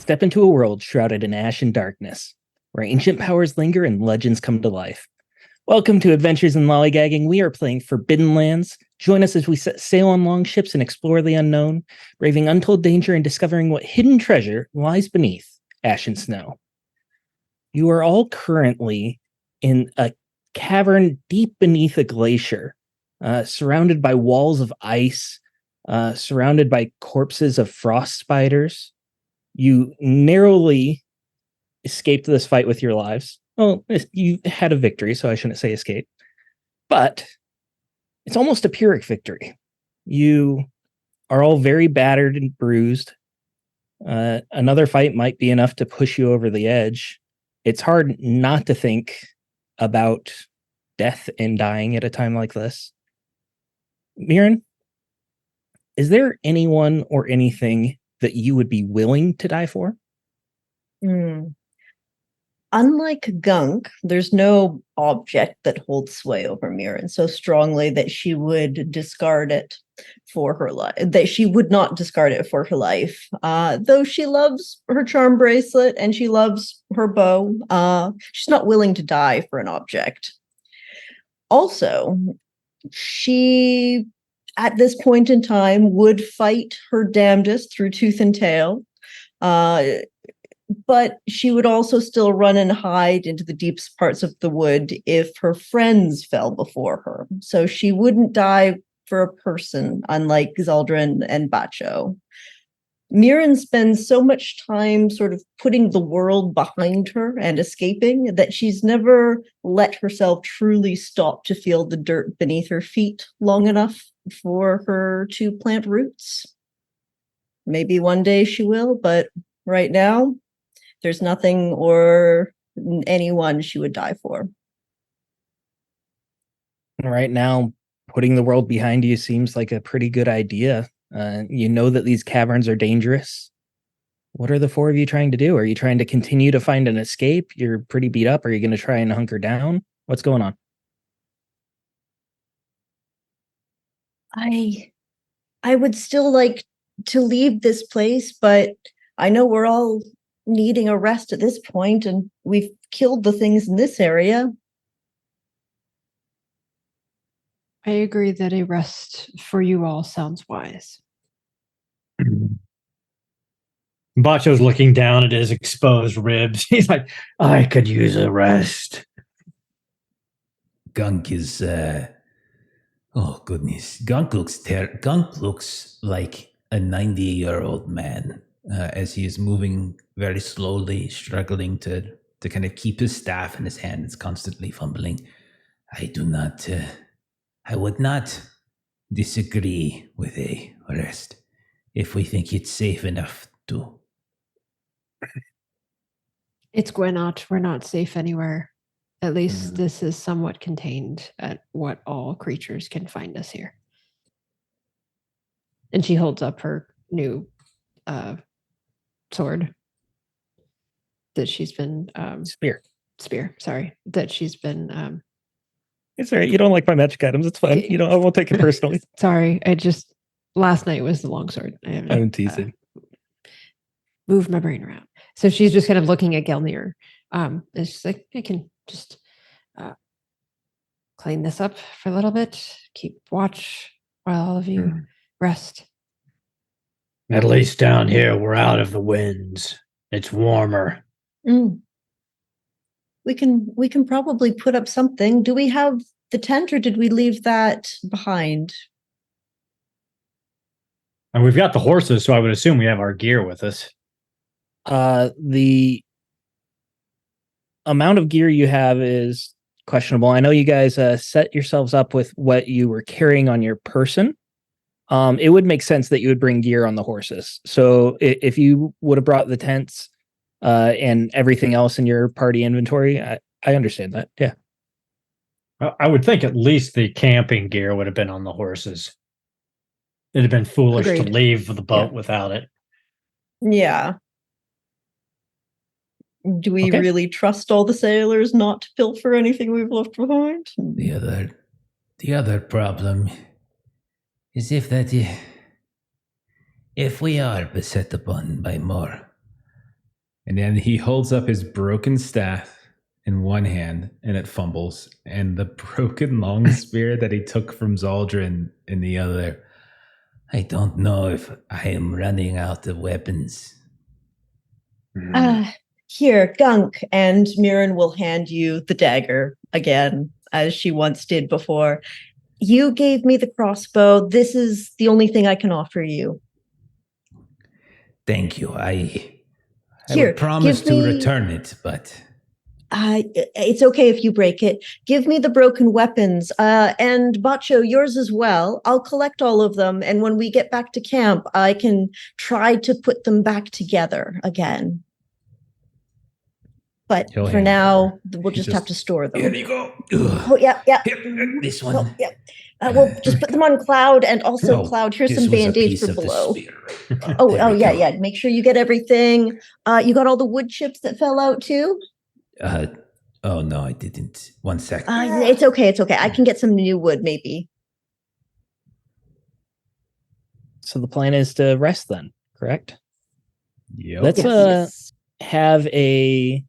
Step into a world shrouded in ash and darkness, where ancient powers linger and legends come to life. Welcome to Adventures in Lollygagging. We are playing Forbidden Lands. Join us as we set sail on long ships and explore the unknown, braving untold danger and discovering what hidden treasure lies beneath ash and snow. You are all currently in a cavern deep beneath a glacier, surrounded by walls of ice, surrounded by corpses of frost spiders. You narrowly escaped this fight with your lives. Well, you had a victory, so I shouldn't say escape. But it's almost a Pyrrhic victory. You are all very battered and bruised. Another fight might be enough to push you over the edge. It's hard not to think about death and dying at a time like this. Mirren, is there anyone or anything that you would be willing to die for? Unlike Gunk, there's no object that holds sway over Mirren so strongly that she would discard it for her life, that she would not discard it for her life. Though she loves her charm bracelet and she loves her bow, she's not willing to die for an object. Also, she, at this point in time, would fight her damnedest through tooth and tail. But she would also still run and hide into the deepest parts of the wood if her friends fell before her. So she wouldn't die for a person, unlike Zeldrin and Bacho. Mirren spends so much time sort of putting the world behind her and escaping that she's never let herself truly stop to feel the dirt beneath her feet long enough for her to plant roots. Maybe one day she will, but right now, there's nothing or anyone she would die for. Right now, putting the world behind you seems like a pretty good idea. You know that these caverns are dangerous. What are the four of you trying to do? Are you trying to continue to find an escape? You're pretty beat up. Are you going to try and hunker down? What's going on? I would still like to leave this place, but I know we're all needing a rest at this point, and we've killed the things in this area. I agree that a rest for you all sounds wise. Bacho's looking down at his exposed ribs. He's like, I could use a rest. Gunk is, oh goodness. Gunk looks like a 90-year-old man. As he is moving very slowly, struggling to kind of keep his staff in his hand. It's constantly fumbling. I would not disagree with a rest if we think it's safe enough to. It's Gwenot. We're not safe anywhere. At least this is somewhat contained at what all creatures can find us here. And she holds up her new sword that she's been spear, sorry, that she's been It's all right. You don't like my magic items. It's fine. You know, I won't take it personally. Sorry, last night was the long sword. I'm teasing. Moved my brain around. So she's just kind of looking at Gelnir. It's just like, I can just clean this up for a little bit, keep watch while all of you rest. At least down here, we're out of the winds. It's warmer. We can probably put up something. Do we have the tent, or did we leave that behind? And we've got the horses, so I would assume we have our gear with us. The amount of gear you have is questionable. I know you guys set yourselves up with what you were carrying on your person. It would make sense that you would bring gear on the horses. So if you would have brought the tents and everything else in your party inventory, I understand that. Yeah. I would think at least the camping gear would have been on the horses. It'd have been foolish to leave the boat without it. Yeah. Do we really trust all the sailors not to pilfer anything we've left behind? The other problem is if we are beset upon by more And then he holds up his broken staff in one hand, and it fumbles, and the broken long spear that he took from Zaldrin in the other. I don't know if I am running out of weapons. Here, Gunk, and Mirren will hand you the dagger again, as she once did before. You gave me the crossbow. This is the only thing I can offer you. Thank you. I Here, would promise give to me- return it, but it's okay if you break it. Give me the broken weapons, and Bacho, yours as well. I'll collect all of them, and when we get back to camp, I can try to put them back together again. But He'll for hand now, over. we'll He just have to store them. Here you go. Oh, yeah. Here, this one. Oh, yeah. We'll just put them on Cloud, and also Oh, Cloud, here's this some was a Band-Aids piece for of the below. spear. Oh, There we go. yeah. Make sure you get everything. You got all the wood chips that fell out too? Oh no, I didn't. 1 sec. It's okay. I can get some new wood, maybe. So the plan is to rest then, correct? Yep. Let's Yes. have a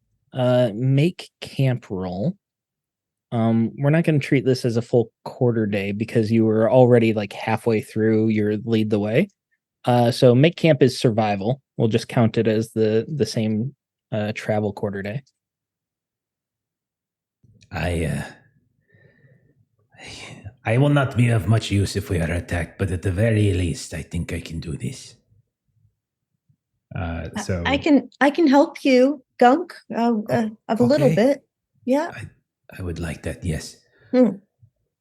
make camp roll. We're not going to treat this as a full quarter day because you were already like halfway through your lead the way. So make camp is survival. We'll just count it as the same travel quarter day. I will not be of much use if we are attacked, but at the very least, I think I can do this. So I can help you, Gunk, of a little okay. bit. Yeah. I would like that, yes. Hmm.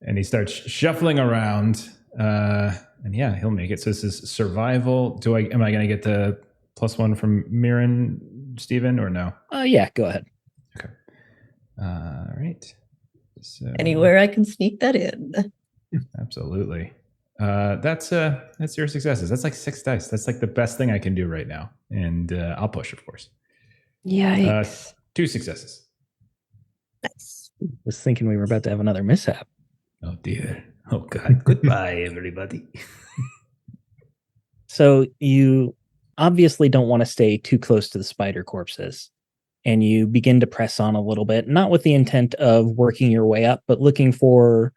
And he starts shuffling around, and yeah, he'll make it. So this is survival. Am I going to get the +1 from Mirren, Steven, or no? Yeah, go ahead. Okay. All right. So, Anywhere I can sneak that in. absolutely. That's your successes. That's like 6 dice. That's like the best thing I can do right now. And I'll push, of course. Yikes. 2 successes. Nice. Was thinking we were about to have another mishap. Oh dear. Oh God. Goodbye, everybody. So you obviously don't want to stay too close to the spider corpses. And you begin to press on a little bit, not with the intent of working your way up, but looking for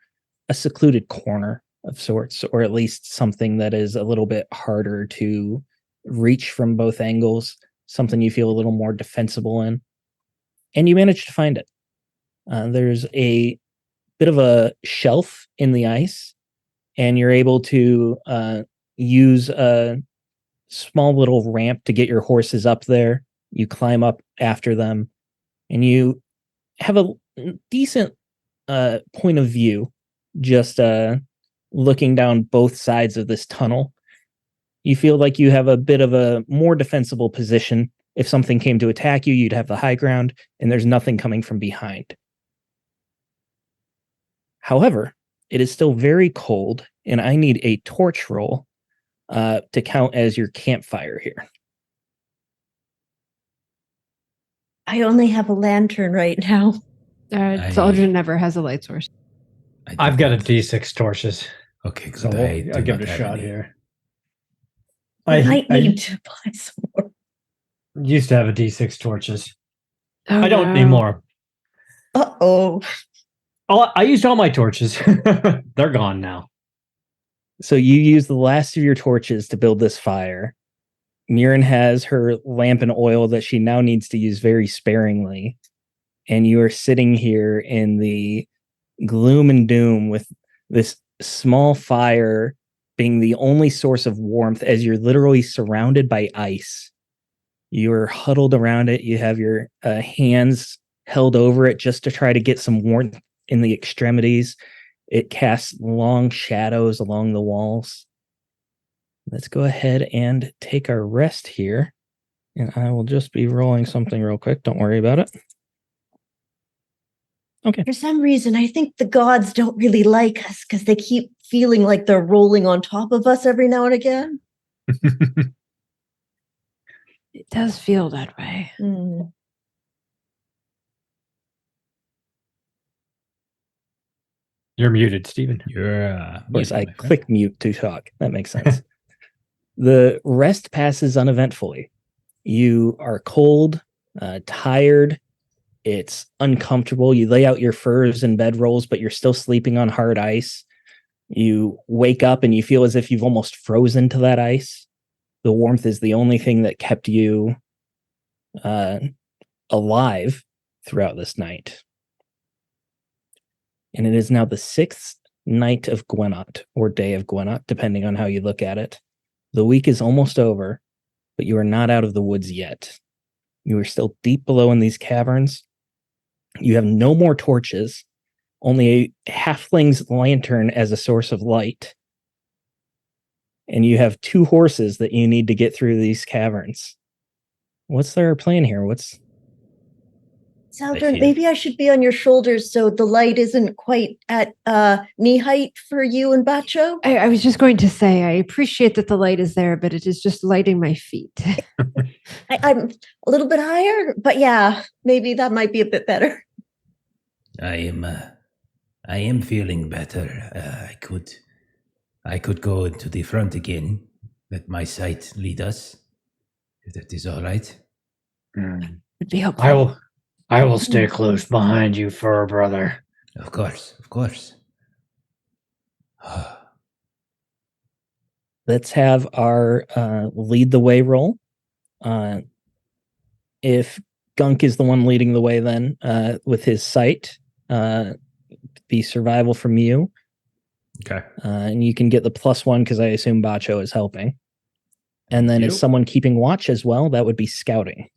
a secluded corner of sorts, or at least something that is a little bit harder to reach from both angles, something you feel a little more defensible in. And you manage to find it. There's a bit of a shelf in the ice, and you're able to use a small little ramp to get your horses up there. You climb up after them, and you have a decent point of view, just looking down both sides of this tunnel. You feel like you have a bit of a more defensible position. If something came to attack you, you'd have the high ground, and there's nothing coming from behind. However, it is still very cold, and I need a torch roll to count as your campfire here. I only have a lantern right now. Zaldrin never has a light source. I've got a D6 torches, Okay, good. so I'll give it a shot here. I might I need to buy some more. used to have a D6 torches. Oh, I don't no. anymore. Uh-oh. I used all my torches. They're gone now. So you use the last of your torches to build this fire. Mirren has her lamp and oil that she now needs to use very sparingly. And you are sitting here in the gloom and doom with this small fire being the only source of warmth as you're literally surrounded by ice. You're huddled around it. You have your hands held over it just to try to get some warmth in the extremities. It casts long shadows along the walls. Let's go ahead and take our rest here. And I will just be rolling something real quick. Don't worry about it. Okay. For some reason, I think the gods don't really like us because they keep feeling like they're rolling on top of us every now and again. It does feel that way. Hmm. You're muted, Stephen. You're Of course, I muted, my friend. click mute to talk. That makes sense. The rest passes uneventfully. You are cold. tired. It's uncomfortable. You lay out your furs and bedrolls, but you're still sleeping on hard ice. You wake up and you feel as if you've almost frozen to that ice. The warmth is the only thing that kept you alive throughout this night. And it is now the 6th night of Gwenot, or day of Gwenot, depending on how you look at it. The week is almost over, but you are not out of the woods yet. You are still deep below in these caverns. You have no more torches, only a halfling's lantern as a source of light. And you have 2 horses that you need to get through these caverns. What's their plan here? Zaldrin, maybe I should be on your shoulders so the light isn't quite at knee height for you and Bacho. I was just going to say, I appreciate that the light is there, but it is just lighting my feet. I'm a little bit higher, but yeah, maybe that might be a bit better. I am feeling better. I could go into the front again. Let my sight lead us. If that is all right. Would be helpful. I will stay close behind you, fur brother. Of course. Let's have our lead the way roll. If Gunk is the one leading the way, then with his sight, be survival from you. Okay. And you can get the +1 because I assume Bacho is helping. And then is someone keeping watch as well? That would be scouting.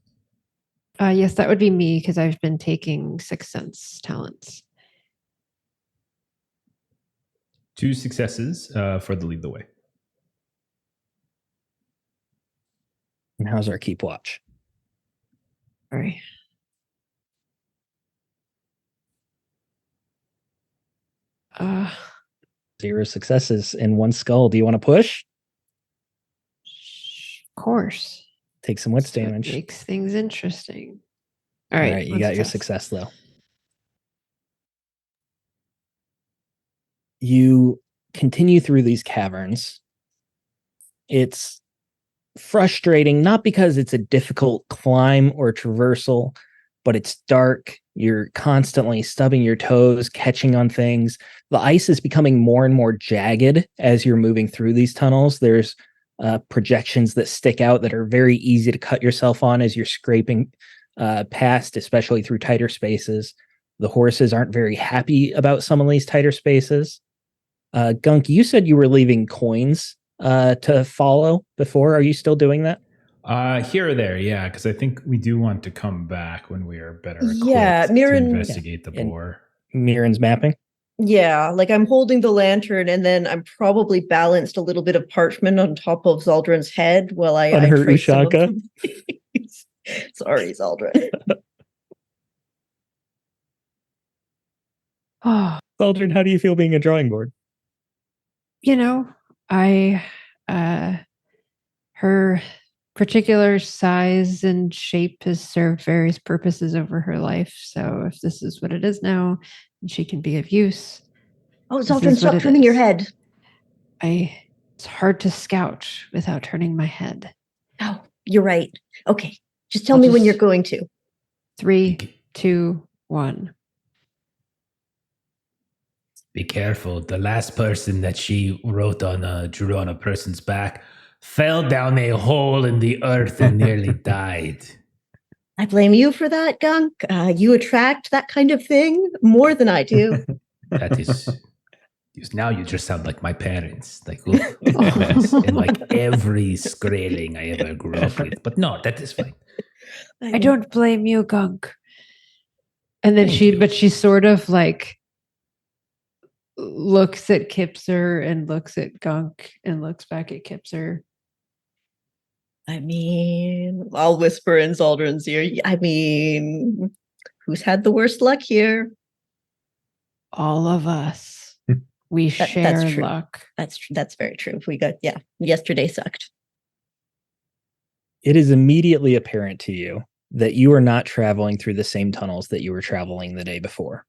Yes, that would be me because I've been taking 6th Sense talents. 2 successes for the lead the way. And how's our keep watch? All right. Uh, 0 successes in 1 skull. Do you want to push? Of course. Take some wits So it damage. makes things interesting. All right, you got your success though. You continue through these caverns. It's frustrating, not because it's a difficult climb or traversal, but it's dark. You're constantly stubbing your toes, catching on things. The ice is becoming more and more jagged as you're moving through these tunnels. There's projections that stick out that are very easy to cut yourself on as you're scraping past, especially through tighter spaces. The horses aren't very happy about some of these tighter spaces. Gunk, you said you were leaving coins to follow before. Are you still doing that? Here or there, yeah, because I think we do want to come back when we are better equipped Yeah, to Mirren- investigate the boar. Mirren's mapping. Yeah, like I'm holding the lantern and then I'm probably balanced a little bit of parchment on top of Zaldrin's head while I On her trace some of Ushaka? them. Sorry, Zaldrin. Oh, Aldrin, how do you feel being a drawing board? Her particular size and shape has served various purposes over her life. So if this is what it is now, and she can be of use. Oh, This Zaldrin, is what stop it turning your is. head. It's hard to scout without turning my head. Oh, you're right. Okay, just tell I'll me when just- you're going to. 3, 2, 1. Be careful. The last person that she drew on a person's back fell down a hole in the earth and nearly died. I blame you for that, Gunk. You attract that kind of thing more than I do. That is... Now you just sound like my parents. Like, and like every Skraeling I ever grew up with. But no, that is fine. I don't blame you, Gunk. And then Thank she, you. but she sort of like looks at Kipser and looks at Gunk and looks back at Kipser. I mean, I'll whisper in Zaldrin's ear. I mean, who's had the worst luck here? All of us. We That's share true. luck. That's very true. Yesterday sucked. It is immediately apparent to you that you are not traveling through the same tunnels that you were traveling the day before.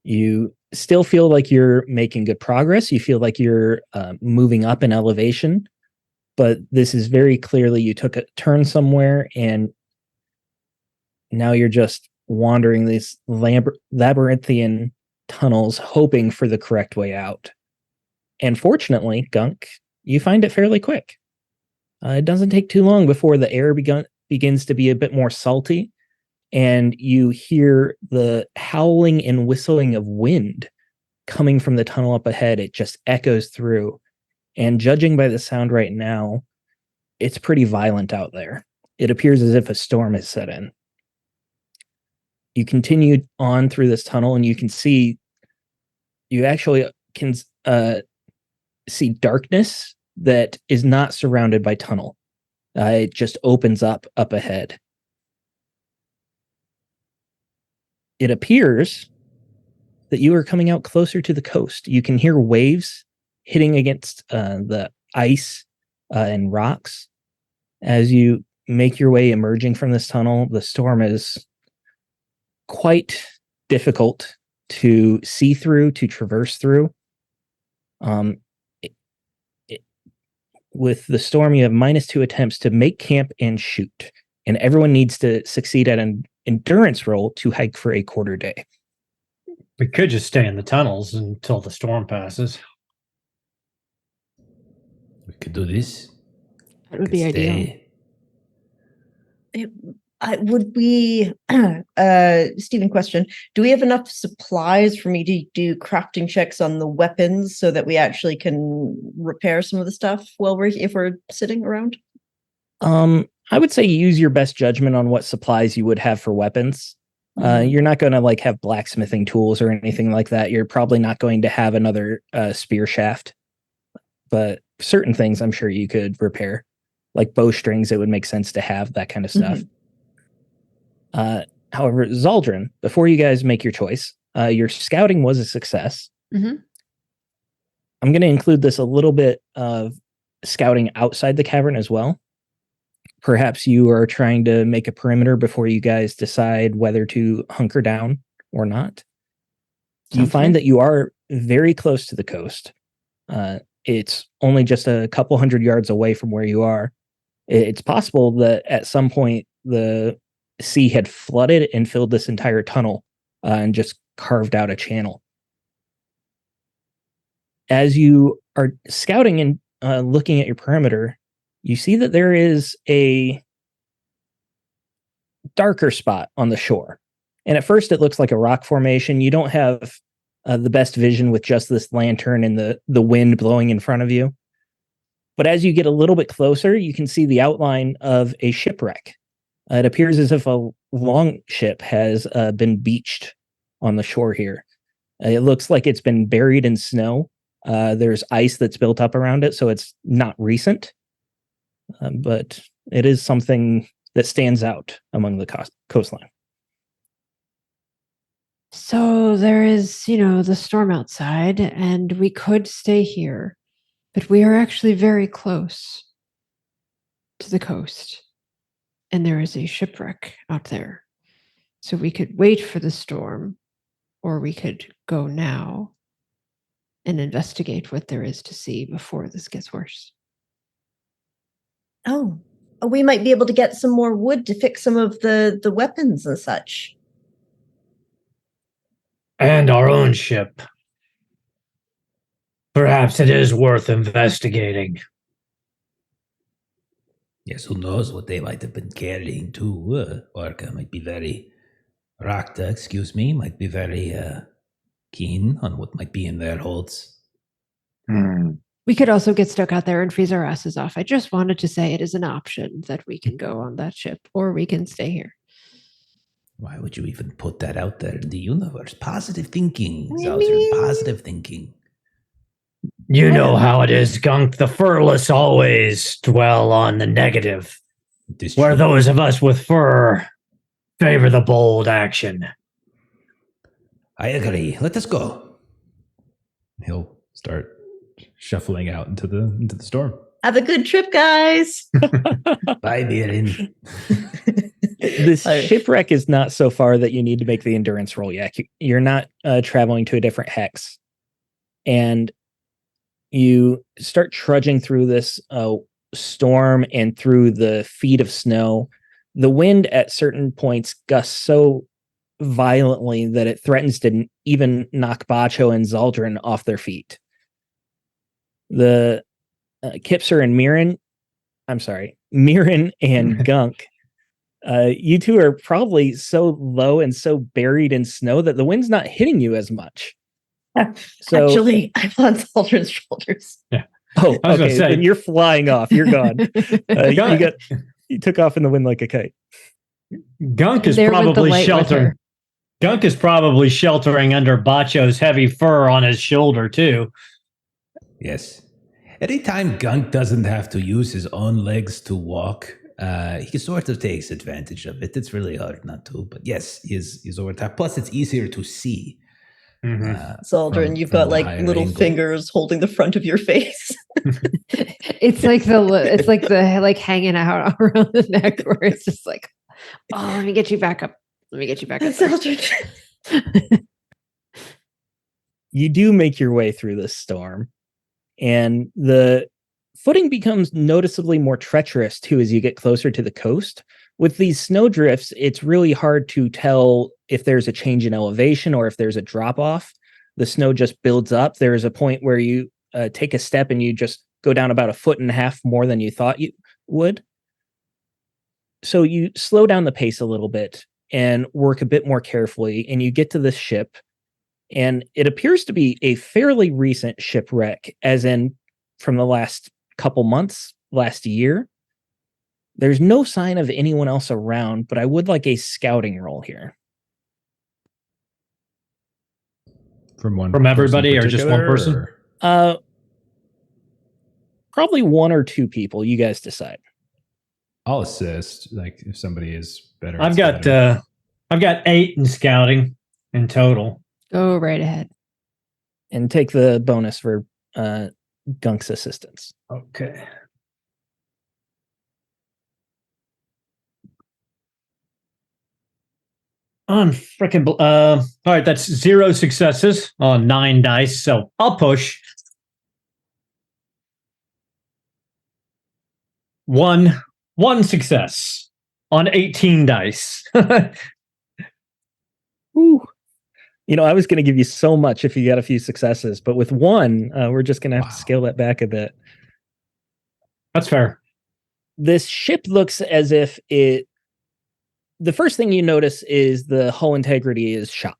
You still feel like you're making good progress. You feel like you're moving up in elevation, but this is very clearly you took a turn somewhere and now you're just wandering these labyrinthian tunnels, hoping for the correct way out. And fortunately, Gunk, you find it fairly quick. It doesn't take too long before the air begins to be a bit more salty, and you hear the howling and whistling of wind coming from the tunnel up ahead. It just echoes through. And judging by the sound right now, it's pretty violent out there. It appears as if a storm has set in. You continue on through this tunnel, and you actually can see darkness that is not surrounded by tunnel. It just opens up ahead. It appears that you are coming out closer to the coast. You can hear waves hitting against the ice and rocks. As you make your way emerging from this tunnel, the storm is quite difficult to see through, to traverse through. With the storm, you have -2 attempts to make camp and shoot, and everyone needs to succeed at an endurance roll to hike for a quarter day. We could just stay in the tunnels until the storm passes. We could do this. That would be ideal. Would we, Stephen, question, do we have enough supplies for me to do crafting checks on the weapons so that we actually can repair some of the stuff if we're sitting around? I would say use your best judgment on what supplies you would have for weapons. You're not going to have blacksmithing tools or anything like that. You're probably not going to have another spear shaft, but certain things I'm sure you could repair, like bowstrings. It would make sense to have that kind of stuff. However, Zaldrin, before you guys make your choice, your scouting was a success. I'm going to include this a little bit of scouting outside the cavern as well. Perhaps you are trying to make a perimeter before you guys decide whether to hunker down or not. You find that you are very close to the coast. It's only just a couple hundred yards away from where you are. It's possible that at some point the sea had flooded and filled this entire tunnel and just carved out a channel. As you are scouting and looking at your perimeter, you see that there is a darker spot on the shore. And at first it looks like a rock formation. You don't have the best vision with just this lantern and the wind blowing in front of you. But as you get a little bit closer, you can see the outline of a shipwreck. It appears as if a long ship has been beached on the shore here. It looks like it's been buried in snow. There's ice that's built up around it, so it's not recent. But it is something that stands out among the coastline. So there is, the storm outside, and we could stay here, but we are actually very close to the coast. And there is a shipwreck out there. So we could wait for the storm, or we could go now and investigate what there is to see before this gets worse. Oh, we might be able to get some more wood to fix some of the weapons and such. And our own ship. Perhaps it is worth investigating. Yes, who knows what they might have been carrying too. Orca might be very... Rakta, excuse me, might be very keen on what might be in their holds. We could also get stuck out there and freeze our asses off. I just wanted to say it is an option that we can go on that ship, or we can stay here. Why would you even put that out there in the universe? Positive thinking, Zaldrin, positive thinking. You know how it is, Gunk. The furless always dwell on the negative, where those of us with fur favor the bold action. I agree. Let us go. He'll start shuffling out into the storm. Have a good trip, guys. Bye, Mirren. This shipwreck is not so far that you need to make the endurance roll yet. You're not traveling to a different hex. And you start trudging through this storm and through the feet of snow The wind at certain points gusts so violently that it threatens to even knock Bacho and Zaldrin off their feet. The Kipser and Mirren and Gunk, you two are probably so low and so buried in snow that the wind's not hitting you as much. So Actually, I'm on Zaldrin's shoulders. Yeah. Oh, I was gonna okay. say- Then you're flying off. You're gone. You took off in the wind like a kite. Gunk is There with the probably light sheltering. winter. Gunk is probably sheltering under Bacho's heavy fur on his shoulder too. Yes. Anytime Gunk doesn't have to use his own legs to walk, he sort of takes advantage of it. It's really hard not to, but yes, he's over top. Plus, it's easier to see. Zaldrin, you've from got the like higher little angle. fingers holding the front of your face. It's like the hanging out around the neck where it's just like, oh, let me get you back up. Let me get you back up. there." Zaldrin. You do make your way through this storm, and the footing becomes noticeably more treacherous too as you get closer to the coast. With these snow drifts, it's really hard to tell if there's a change in elevation or if there's a drop off. The snow just builds up. There is a point where you take a step and you just go down about 1.5 feet more than you thought you would. So you slow down the pace a little bit and work a bit more carefully, and you get to this ship, and it appears to be a fairly recent shipwreck, as in from the last couple months, last year. There's no sign of anyone else around, but I would like a scouting roll here. From everybody person in or just one particular, person? or- Probably 1 or 2 people. You guys decide. I'll assist. Like if somebody is better. I've got 8 in scouting in total. Go right ahead. And take the bonus for Gunk's assistance. Okay. On freaking all right, that's 0 successes on 9 dice, so I'll push. One success on 18 dice. Whew. You know, I was going to give you so much if you got a few successes, but with 1, we're just going to have to scale that back a bit. That's fair. This ship looks as if the first thing you notice is the hull integrity is shot.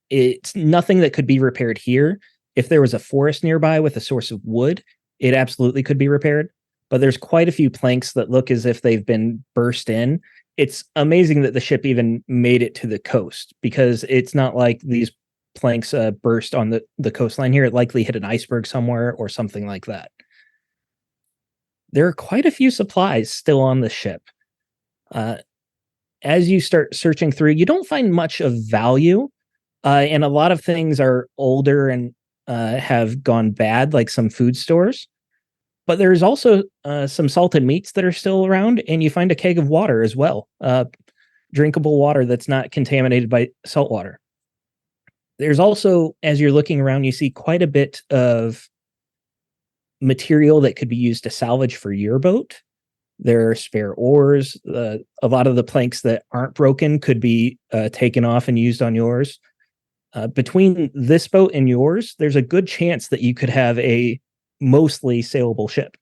It's nothing that could be repaired here. If there was a forest nearby with a source of wood, it absolutely could be repaired. But there's quite a few planks that look as if they've been burst in. It's amazing that the ship even made it to the coast, because it's not like these planks burst on the coastline here. It likely hit an iceberg somewhere or something like that. There are quite a few supplies still on the ship. As you start searching through, you don't find much of value, and a lot of things are older and have gone bad, like some food stores. But there's also some salted meats that are still around, and you find a keg of water as well, drinkable water that's not contaminated by salt water. There's also, as you're looking around, you see quite a bit of material that could be used to salvage for your boat. There are spare oars. A lot of the planks that aren't broken could be taken off and used on yours. Between this boat and yours, there's a good chance that you could have a mostly sailable ship.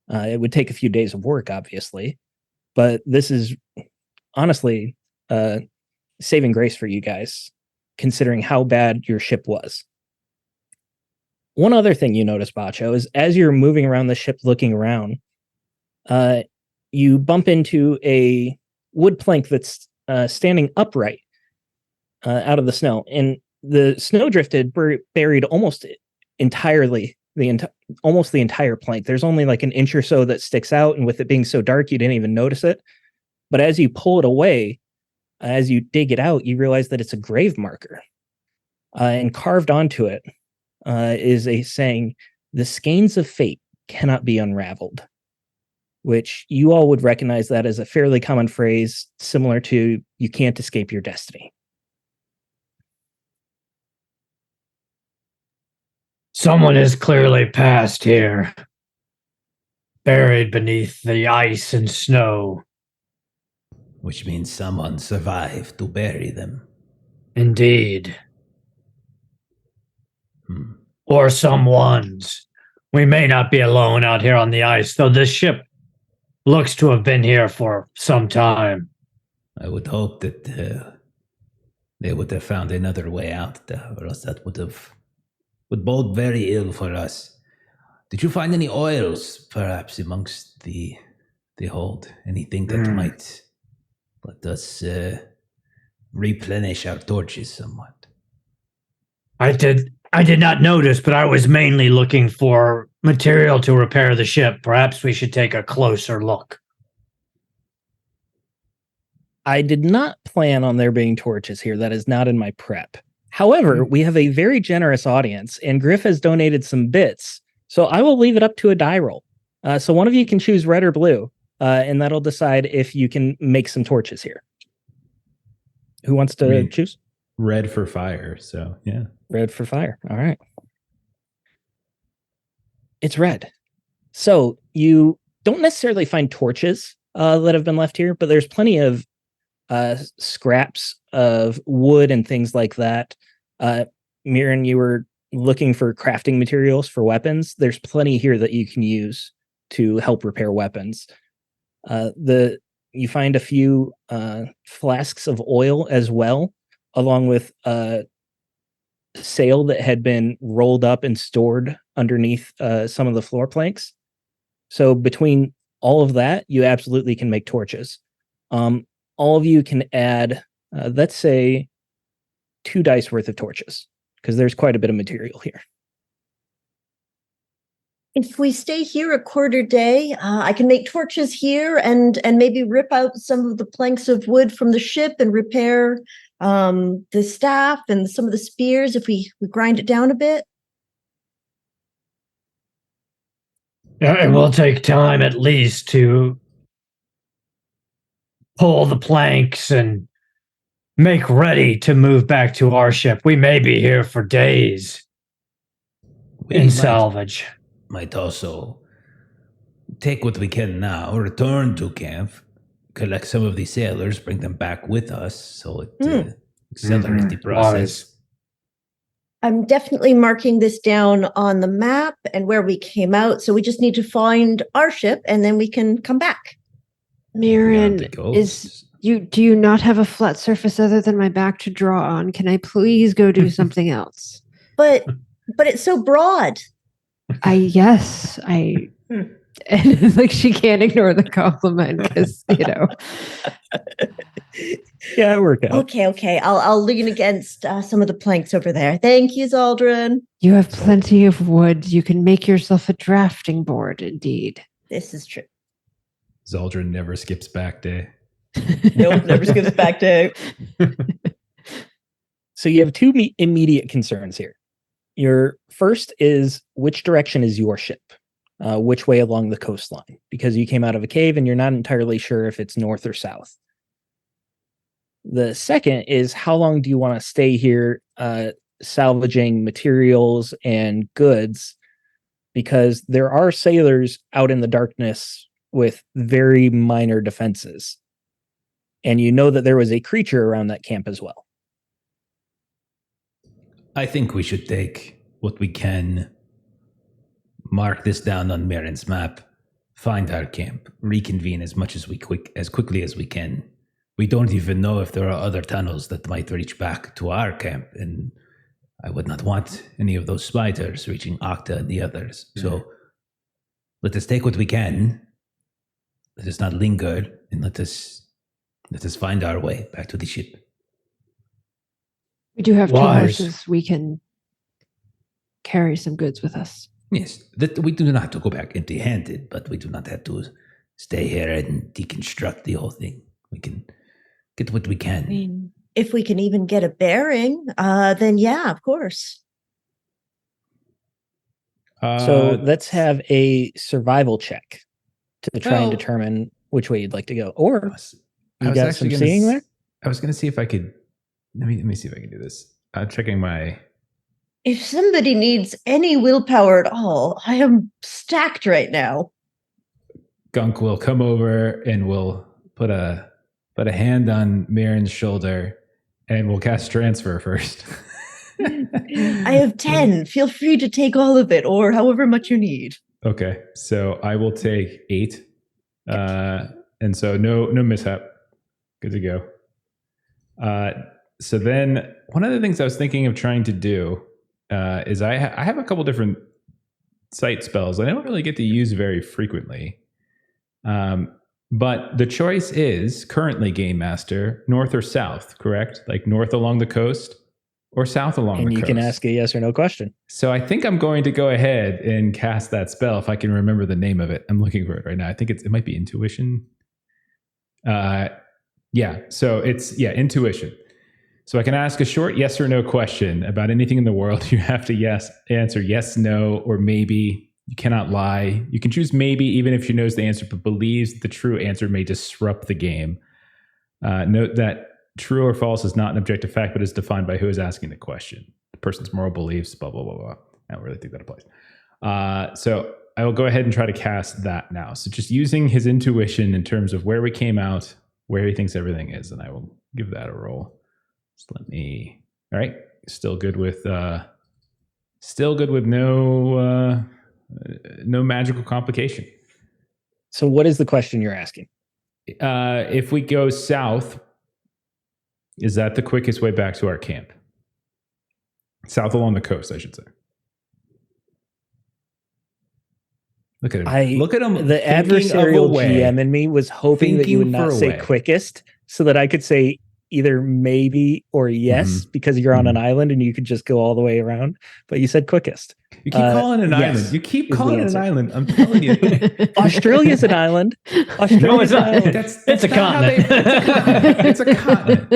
It would take a few days of work, obviously, but this is honestly saving grace for you guys, considering how bad your ship was. One other thing you notice, Bacho, is as you're moving around the ship looking around, you bump into a wood plank that's standing upright out of the snow, and the snowdrift had buried almost entirely almost the entire plank. There's only like an inch or so that sticks out, and with it being so dark, you didn't even notice it. But as you pull it away, as you dig it out, you realize that it's a grave marker, and carved onto it is a saying, "The skeins of fate cannot be unraveled," which you all would recognize that as a fairly common phrase, similar to "you can't escape your destiny." Someone has clearly passed here, buried beneath the ice and snow. which means someone survived to bury them. Indeed. Hmm. Or someone's. We may not be alone out here on the ice, though this ship looks to have been here for some time. I would hope that they would have found another way out, or else that would bode very ill for us. Did you find any oils, perhaps, amongst the hold? Anything that might let us replenish our torches somewhat? I did not notice, but I was mainly looking for material to repair the ship. Perhaps we should take a closer look. I did not plan on there being torches here. That is not in my prep. However, we have a very generous audience, and Griff has donated some bits. So I will leave it up to a die roll. So one of you can choose red or blue, and that'll decide if you can make some torches here. Who wants to choose? Red for fire. So, yeah. Red for fire. All right. It's red. So you don't necessarily find torches that have been left here, but there's plenty of scraps of wood and things like that. Mirren, you were looking for crafting materials for weapons. There's plenty here that you can use to help repair weapons. You find a few flasks of oil as well, along with sail that had been rolled up and stored underneath some of the floor planks. So between all of that, you absolutely can make torches. All of you can add, let's say, 2 dice worth of torches, because there's quite a bit of material here. If we stay here a quarter day, I can make torches here and maybe rip out some of the planks of wood from the ship and repair the staff and some of the spears if we grind it down a bit. Yeah, it will take time at least to pull the planks and make ready to move back to our ship. We may be here for days in salvage. Might also take what we can now, return to camp, collect some of these sailors, bring them back with us, so it accelerates the process. I'm definitely marking this down on the map and where we came out, so we just need to find our ship and then we can come back. Mirren, do you not have a flat surface other than my back to draw on? Can I please go do something else? But it's so broad. And like she can't ignore the compliment because Yeah, it worked out. Okay. I'll lean against some of the planks over there. Thank you, Zaldrin. You have plenty of wood. You can make yourself a drafting board. Indeed, this is true. Zaldrin never skips back day. Nope, never skips back day. So you have 2 immediate concerns here. Your first is, which direction is your ship? Which way along the coastline? Because you came out of a cave and you're not entirely sure if it's north or south. The second is, how long do you want to stay here salvaging materials and goods? Because there are sailors out in the darkness with very minor defenses. And you know that there was a creature around that camp as well. I think we should take what we can, mark this down on Mirren's map, find our camp, reconvene as quickly as we can. We don't even know if there are other tunnels that might reach back to our camp, and I would not want any of those spiders reaching Octa and the others. So let us take what we can. Let us not linger, and let us find our way back to the ship. we do have 2 horses. We can carry some goods with us. Yes, that we do not have to go back empty-handed, but we do not have to stay here and deconstruct the whole thing. We can get what we can. I mean, if we can even get a bearing, then yeah, of course. So let's have a survival check to try and determine which way you'd like to go. Or you got some seeing there? I was going to see if I could. Let me see if I can do this. I'm checking my. If somebody needs any willpower at all, I am stacked right now. Gunk will come over and we'll put a put a hand on Mirren's shoulder, and we'll cast transfer first. I have 10. Feel free to take all of it or however much you need. Okay, so I will take 8. And so no mishap. Good to go. So then one of the things I was thinking of trying to do is I have a couple different sight spells I don't really get to use very frequently. But the choice is currently, Game Master, north or south, correct? Like north along the coast or south along the coast. And you can ask a yes or no question. So I think I'm going to go ahead and cast that spell if I can remember the name of it. I'm looking for it right now. I think it might be Intuition. So it's Intuition. So I can ask a short yes or no question about anything in the world. You have to answer yes, no, or maybe. You cannot lie. You can choose maybe even if she knows the answer but believes the true answer may disrupt the game. Note that true or false is not an objective fact, but is defined by who is asking the question. The person's moral beliefs, blah, blah, blah, blah. I don't really think that applies. So I will go ahead and try to cast that now. So just using his intuition in terms of where we came out, where he thinks everything is, and I will give that a roll. Just all right. Still good with no magical complication. So what is the question you're asking? If we go south, is that the quickest way back to our camp? South along the coast, I should say. Look at him. Look at him. The adversarial GM in me was hoping that you would not say quickest so that I could say either maybe or yes, because you're on an island and you could just go all the way around. But you said quickest. You keep calling it an island. You keep calling it an island. I'm telling you. Australia's an island. No, it's not. It's a continent. It's a continent.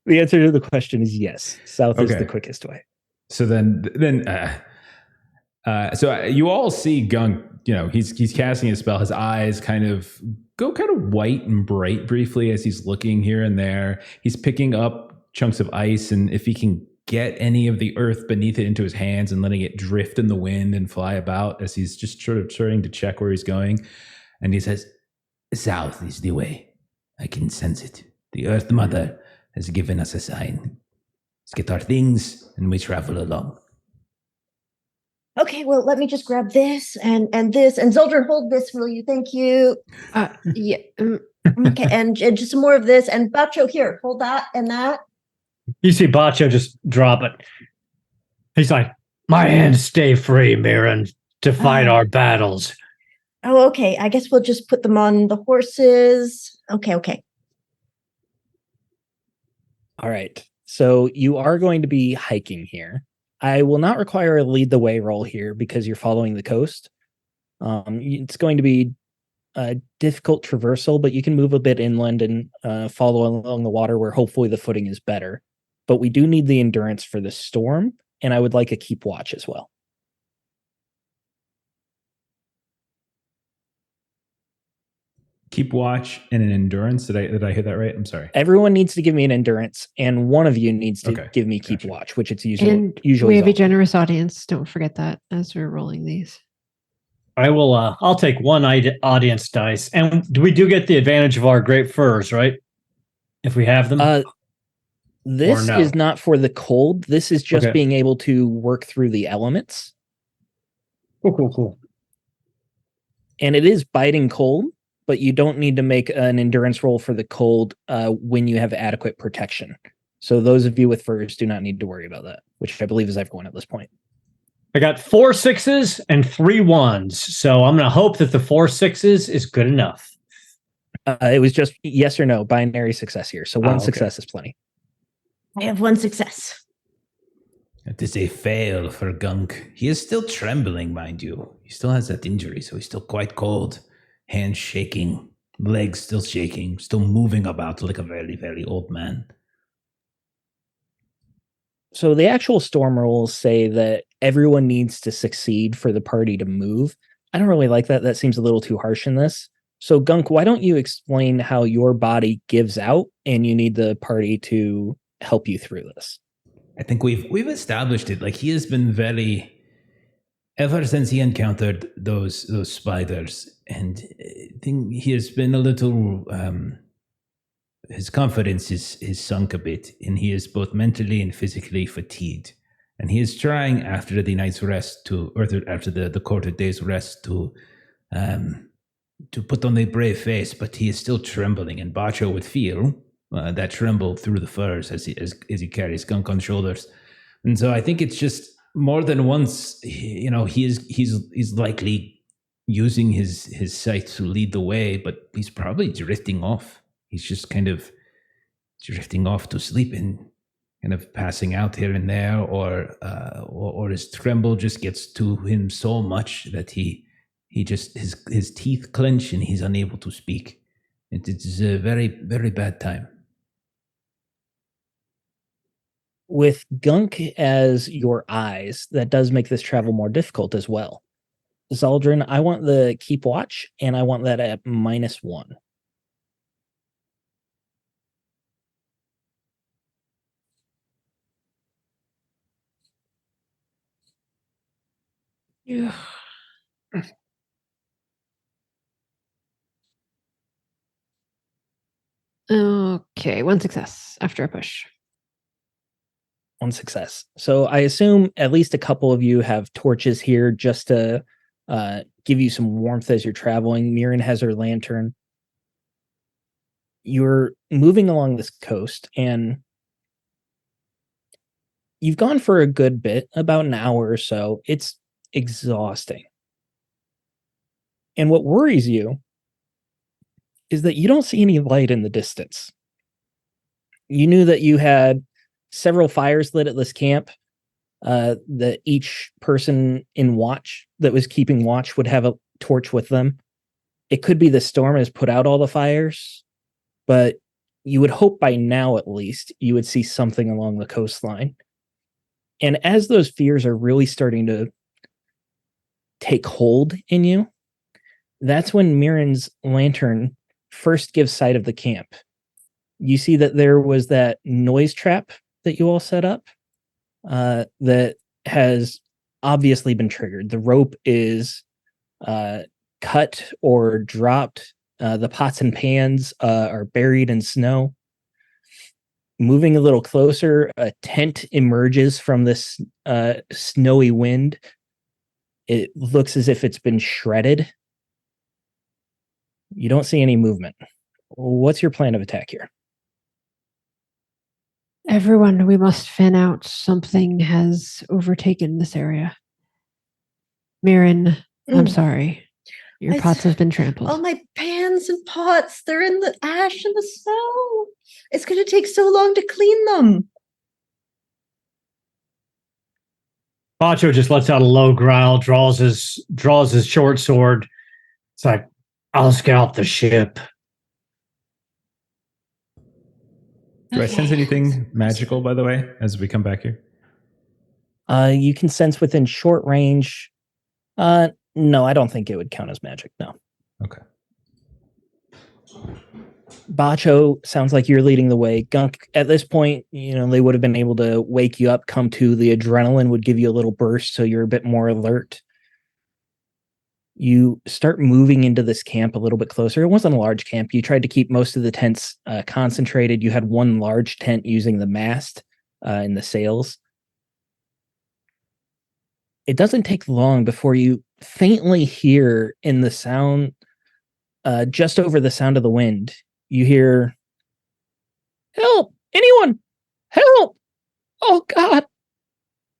The answer to the question is yes. South is the quickest way. So so you all see Gunk. He's casting a spell. His eyes kind of go white and bright briefly as he's looking here and there. He's picking up chunks of ice, and if he can get any of the earth beneath it into his hands and letting it drift in the wind and fly about as he's just sort of starting to check where he's going. And he says, "South is the way. I can sense it. The Earth Mother has given us a sign. Let's get our things and we travel along." Okay, well, let me just grab this and this. And Zoldrin, hold this, will you? Thank you. Yeah. Okay, and just some more of this. And Bacho, here, hold that and that. You see Bacho just drop it. He's like, "My hands stay free, Mirren, to fight our battles." Oh, okay. I guess we'll just put them on the horses. Okay. All right. So you are going to be hiking here. I will not require a lead the way roll here because you're following the coast. It's going to be a difficult traversal, but you can move a bit inland and follow along the water where hopefully the footing is better. But we do need the endurance for the storm, and I would like a keep watch as well. Keep watch and an endurance. Did I hear that right? I'm sorry. Everyone needs to give me an endurance, and one of you needs to give me keep watch, which it's usually we have a generous audience. Don't forget that as we're rolling these. I will. I'll take one audience dice, and we do get the advantage of our great furs, right? If we have them. This is not for the cold. This is just being able to work through the elements. Cool. And it is biting cold, but you don't need to make an endurance roll for the cold when you have adequate protection. So those of you with furs do not need to worry about that, which I believe is everyone at this point. I got 4 6s and 3 1s, so I'm going to hope that the 4 6s is good enough. It was just yes or no, binary success here. So one success is plenty. I have 1 success. It is a fail for Gunk. He is still trembling, mind you. He still has that injury, so he's still quite cold. Hands shaking, legs still shaking, still moving about like a very, very old man. So the actual storm rules say that everyone needs to succeed for the party to move. I don't really like that. That seems a little too harsh in this. So Gunk, why don't you explain how your body gives out and you need the party to help you through this? I think we've established it. Like, he has been ever since he encountered those spiders, and he has been a little. His confidence is sunk a bit, and he is both mentally and physically fatigued. And he is trying after the night's rest after the quarter day's rest to put on a brave face, but he is still trembling, and Bacho would feel that tremble through the furs as he carries Gunk on shoulders. And so I think it's just more than once, he's likely using his sight to lead the way, but he's probably drifting off. He's just kind of drifting off to sleep and kind of passing out here and there, or his tremble just gets to him so much that he just his teeth clench and he's unable to speak. It's a very, very bad time. With Gunk as your eyes, that does make this travel more difficult as well. Zaldrin, I want the keep watch, and I want that at -1. Yeah. Okay, 1 success after a push. 1 success. So I assume at least a couple of you have torches here just to give you some warmth as you're traveling. Mirren has her lantern. You're moving along this coast, and you've gone for a good bit, about an hour or so. It's exhausting. And what worries you is that you don't see any light in the distance. You knew that you had several fires lit at this camp, that each person in watch that was keeping watch would have a torch with them. It could be the storm has put out all the fires, but you would hope by now at least you would see something along the coastline. And as those fears are really starting to take hold in you, that's when Mirren's lantern first gives sight of the camp. You see that there was that noise trap that you all set up that has obviously been triggered. The rope is cut or dropped. The pots and pans are buried in snow. Moving a little closer, a tent emerges from this snowy wind. It looks as if it's been shredded. You don't see any movement. What's your plan of attack here? Everyone, we must fan out. Something has overtaken this area. Mirren, I'm sorry. Your pots have been trampled. Oh, my pans and pots, they're in the ash and the snow. It's going to take so long to clean them. Bacho just lets out a low growl, draws his short sword. It's like, I'll scout the ship. Do I sense anything magical, by the way, as we come back here? You can sense within short range. No, I don't think it would count as magic. No. Okay. Bacho, sounds like you're leading the way. Gunk, at this point, they would have been able to wake you up, come to. The adrenaline would give you a little burst, so you're a bit more alert. You start moving into this camp a little bit closer. It wasn't a large camp. You tried to keep most of the tents concentrated. You had one large tent using the mast and the sails. It doesn't take long before you faintly hear in the sound, just over the sound of the wind, you hear, "Help! Anyone! Help! Oh, God!"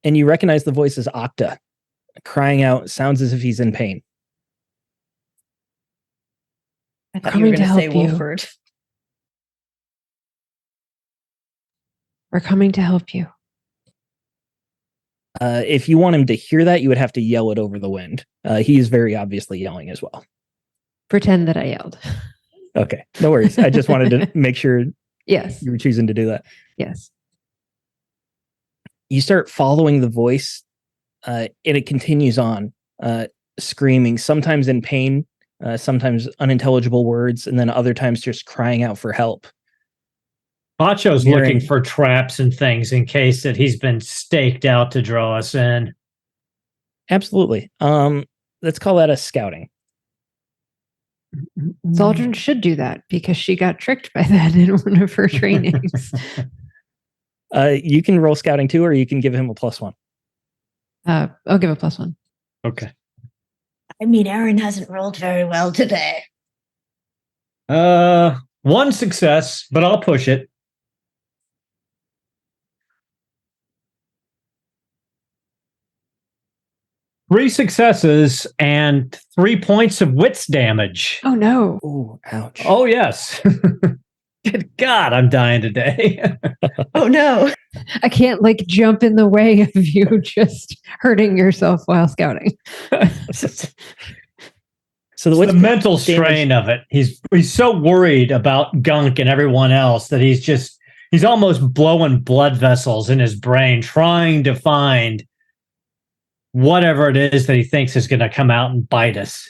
And you recognize the voice as Octa, crying out, sounds as if he's in pain. I thought you were going to say Wolford. We're coming to help you. If you want him to hear that, you would have to yell it over the wind. He is very obviously yelling as well. Pretend that I yelled. Okay, no worries. I just wanted to make sure Yes. you were choosing to do that. Yes. You start following the voice, and it continues on, screaming, sometimes in pain, sometimes unintelligible words, and then other times just crying out for help. Bacho's Mirren. looking for traps and things in case that he's been staked out to draw us in. Absolutely. Let's call that a scouting. Zaldrin should do that because she got tricked by that in one of her trainings. You can roll scouting too, or you can give him a +1. I'll give a +1. Okay. I mean, Aaron hasn't rolled very well today. One success, but I'll push it. Three successes and 3 points of wits damage. Oh no. Ooh, ouch. Oh, yes. Good God, I'm dying today. Oh no. I can't like jump in the way of you just hurting yourself while scouting. So The mental strain of it. He's so worried about Gunk and everyone else that he's almost blowing blood vessels in his brain, trying to find whatever it is that he thinks is going to come out and bite us.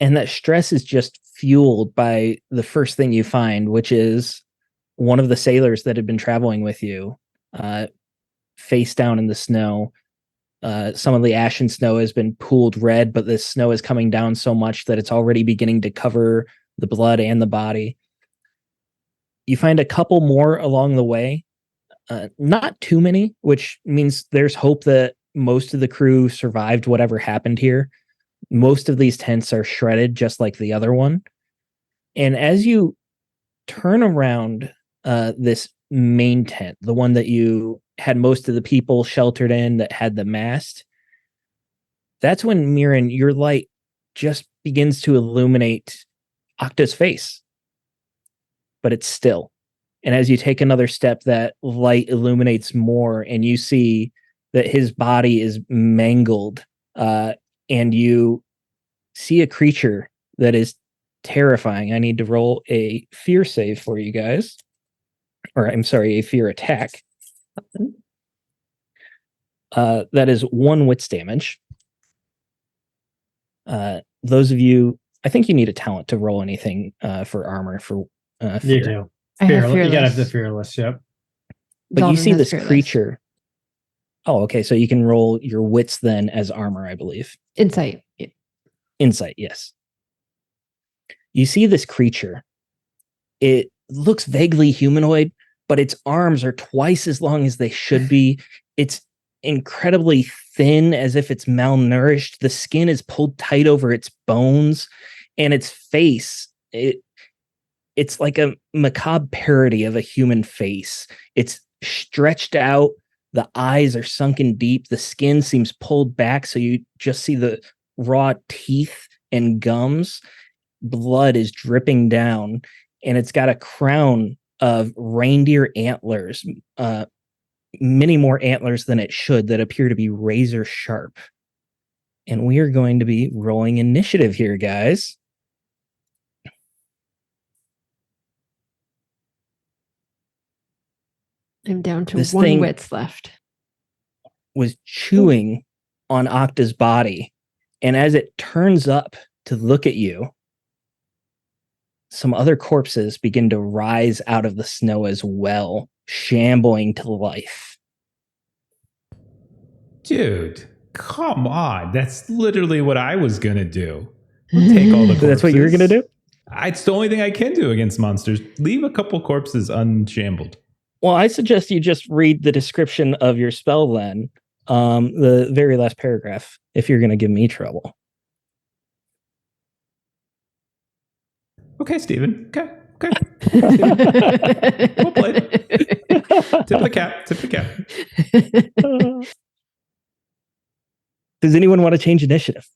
And that stress is just fueled by the first thing you find, which is one of the sailors that had been traveling with you, face down in the snow. Some of the ashen snow has been pooled red, but this snow is coming down so much that it's already beginning to cover the blood and the body. You find a couple more along the way, not too many, which means there's hope that most of the crew survived whatever happened here. Most of these tents are shredded just like the other one. And as you turn around this main tent, the one that you had most of the people sheltered in that had the mast, that's when, Mirren, your light just begins to illuminate Octa's face. But it's still. And as you take another step, that light illuminates more, and you see that his body is mangled, and you see a creature that is terrifying. I need to roll a fear save for you guys. Or, I'm sorry, a fear attack. That is 1 wits damage. Those of you, I think you need a talent to roll anything for armor for fear. You do. I have You gotta have the fearless. fearless, yep. But you Zaldrin see has this fearless. creature. Oh, okay. So you can roll your wits then as armor, I believe. Insight. Yeah. Insight, yes. You see this creature. It looks vaguely humanoid, but its arms are twice as long as they should be. It's incredibly thin, as if it's malnourished. The skin is pulled tight over its bones, and its face, it's like a macabre parody of a human face. It's stretched out. The eyes are sunken deep. The skin seems pulled back, so you just see the raw teeth and gums. Blood is dripping down, and it's got a crown of reindeer antlers, many more antlers than it should, that appear to be razor sharp. And we are going to be rolling initiative here, guys. I'm down to This 1 thing- wits left. Was chewing on Octa's body, and as it turns up to look at you, some other corpses begin to rise out of the snow as well, shambling to life. Dude, come on. That's literally what I was going to do. I'll take all the corpses. That's what you were going to do? It's the only thing I can do against monsters. Leave a couple corpses unshambled. Well, I suggest you just read the description of your spell then, the very last paragraph, if you're going to give me trouble. Okay, Steven. Okay. Well played. Tip of the cap. Tip of the cap. Does anyone want to change initiative?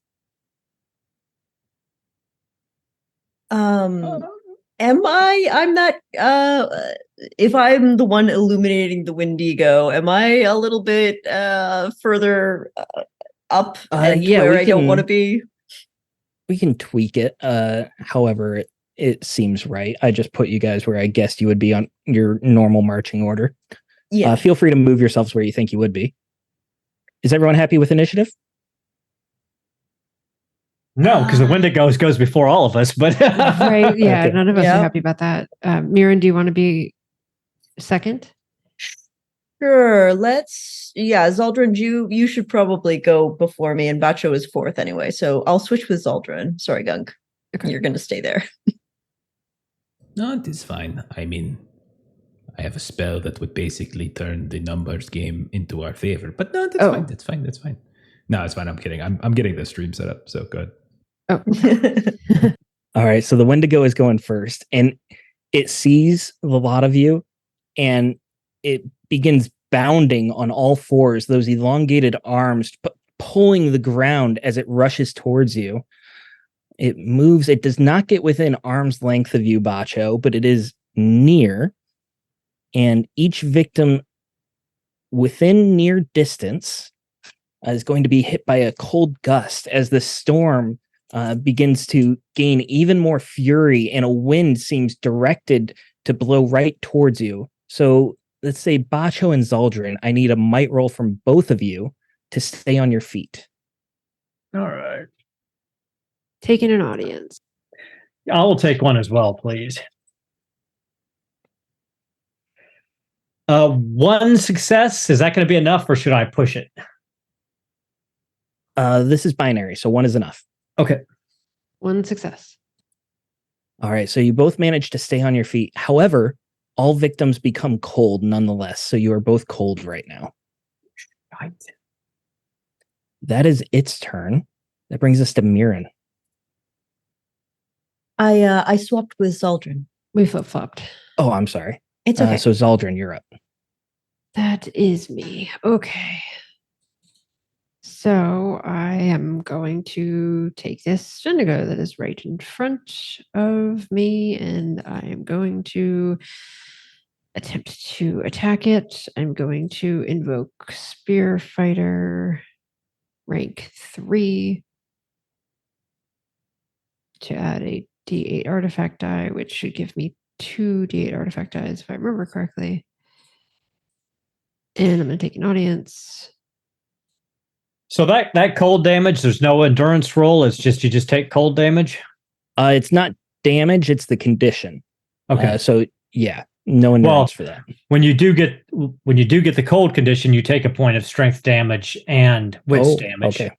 Am I? I'm not. If I'm the one illuminating the Wendigo, am I a little bit further up and yeah, where we I don't can- want to be? We can tweak it however it seems right. I just put you guys where I guessed you would be on your normal marching order. Yeah. Feel free to move yourselves where you think you would be. Is everyone happy with initiative? No, because the Wendigo goes before all of us, but Right. Yeah. Okay. None of us Yeah. are happy about that. Mirren, do you want to be second? Sure. Let's. Yeah, Zaldrin, you should probably go before me, and Bacho is 4th anyway. So I'll switch with Zaldrin. Sorry, Gunk. Okay. You're going to stay there. No, it is fine. I mean, I have a spell that would basically turn the numbers game into our favor. But no, that's Oh. fine. That's fine. That's fine. No, it's fine. I'm kidding. I'm getting the stream set up. So good. Oh, All right, so the Wendigo is going first, and it sees the lot of you, and it begins bounding on all fours, those elongated arms pulling the ground as it rushes towards you. It moves. It does not get within arm's length of you, Bacho, but it is near. And each victim within near distance is going to be hit by a cold gust as the storm begins to gain even more fury, and a wind seems directed to blow right towards you. So let's say Bacho and Zaldrin, I need a might roll from both of you to stay on your feet. All right. taking an audience. I will take one as well, please. One success. Is that going to be enough, or should I push it? This is binary, so one is enough. Okay. One success. All right, so you both managed to stay on your feet. However, all victims become cold nonetheless, so you are both cold right now. Right. That is its turn. That brings us to Mirren. I swapped with Zaldrin. We flip-flopped. Oh, I'm sorry. It's okay. So Zaldrin, you're up. That is me. Okay. So I am going to take this Wendigo that is right in front of me, and I am going to attempt to attack it. I'm going to invoke Spear Fighter rank 3 to add a D8 artifact die, which should give me 2 D8 artifact dies if I remember correctly. And I'm going to take an audience. So that cold damage, there's no endurance roll. It's just you just take cold damage. It's not damage; it's the condition. Okay. So yeah, no endurance for that. When you do get the cold condition, you take a point of strength damage and wits damage. Okay.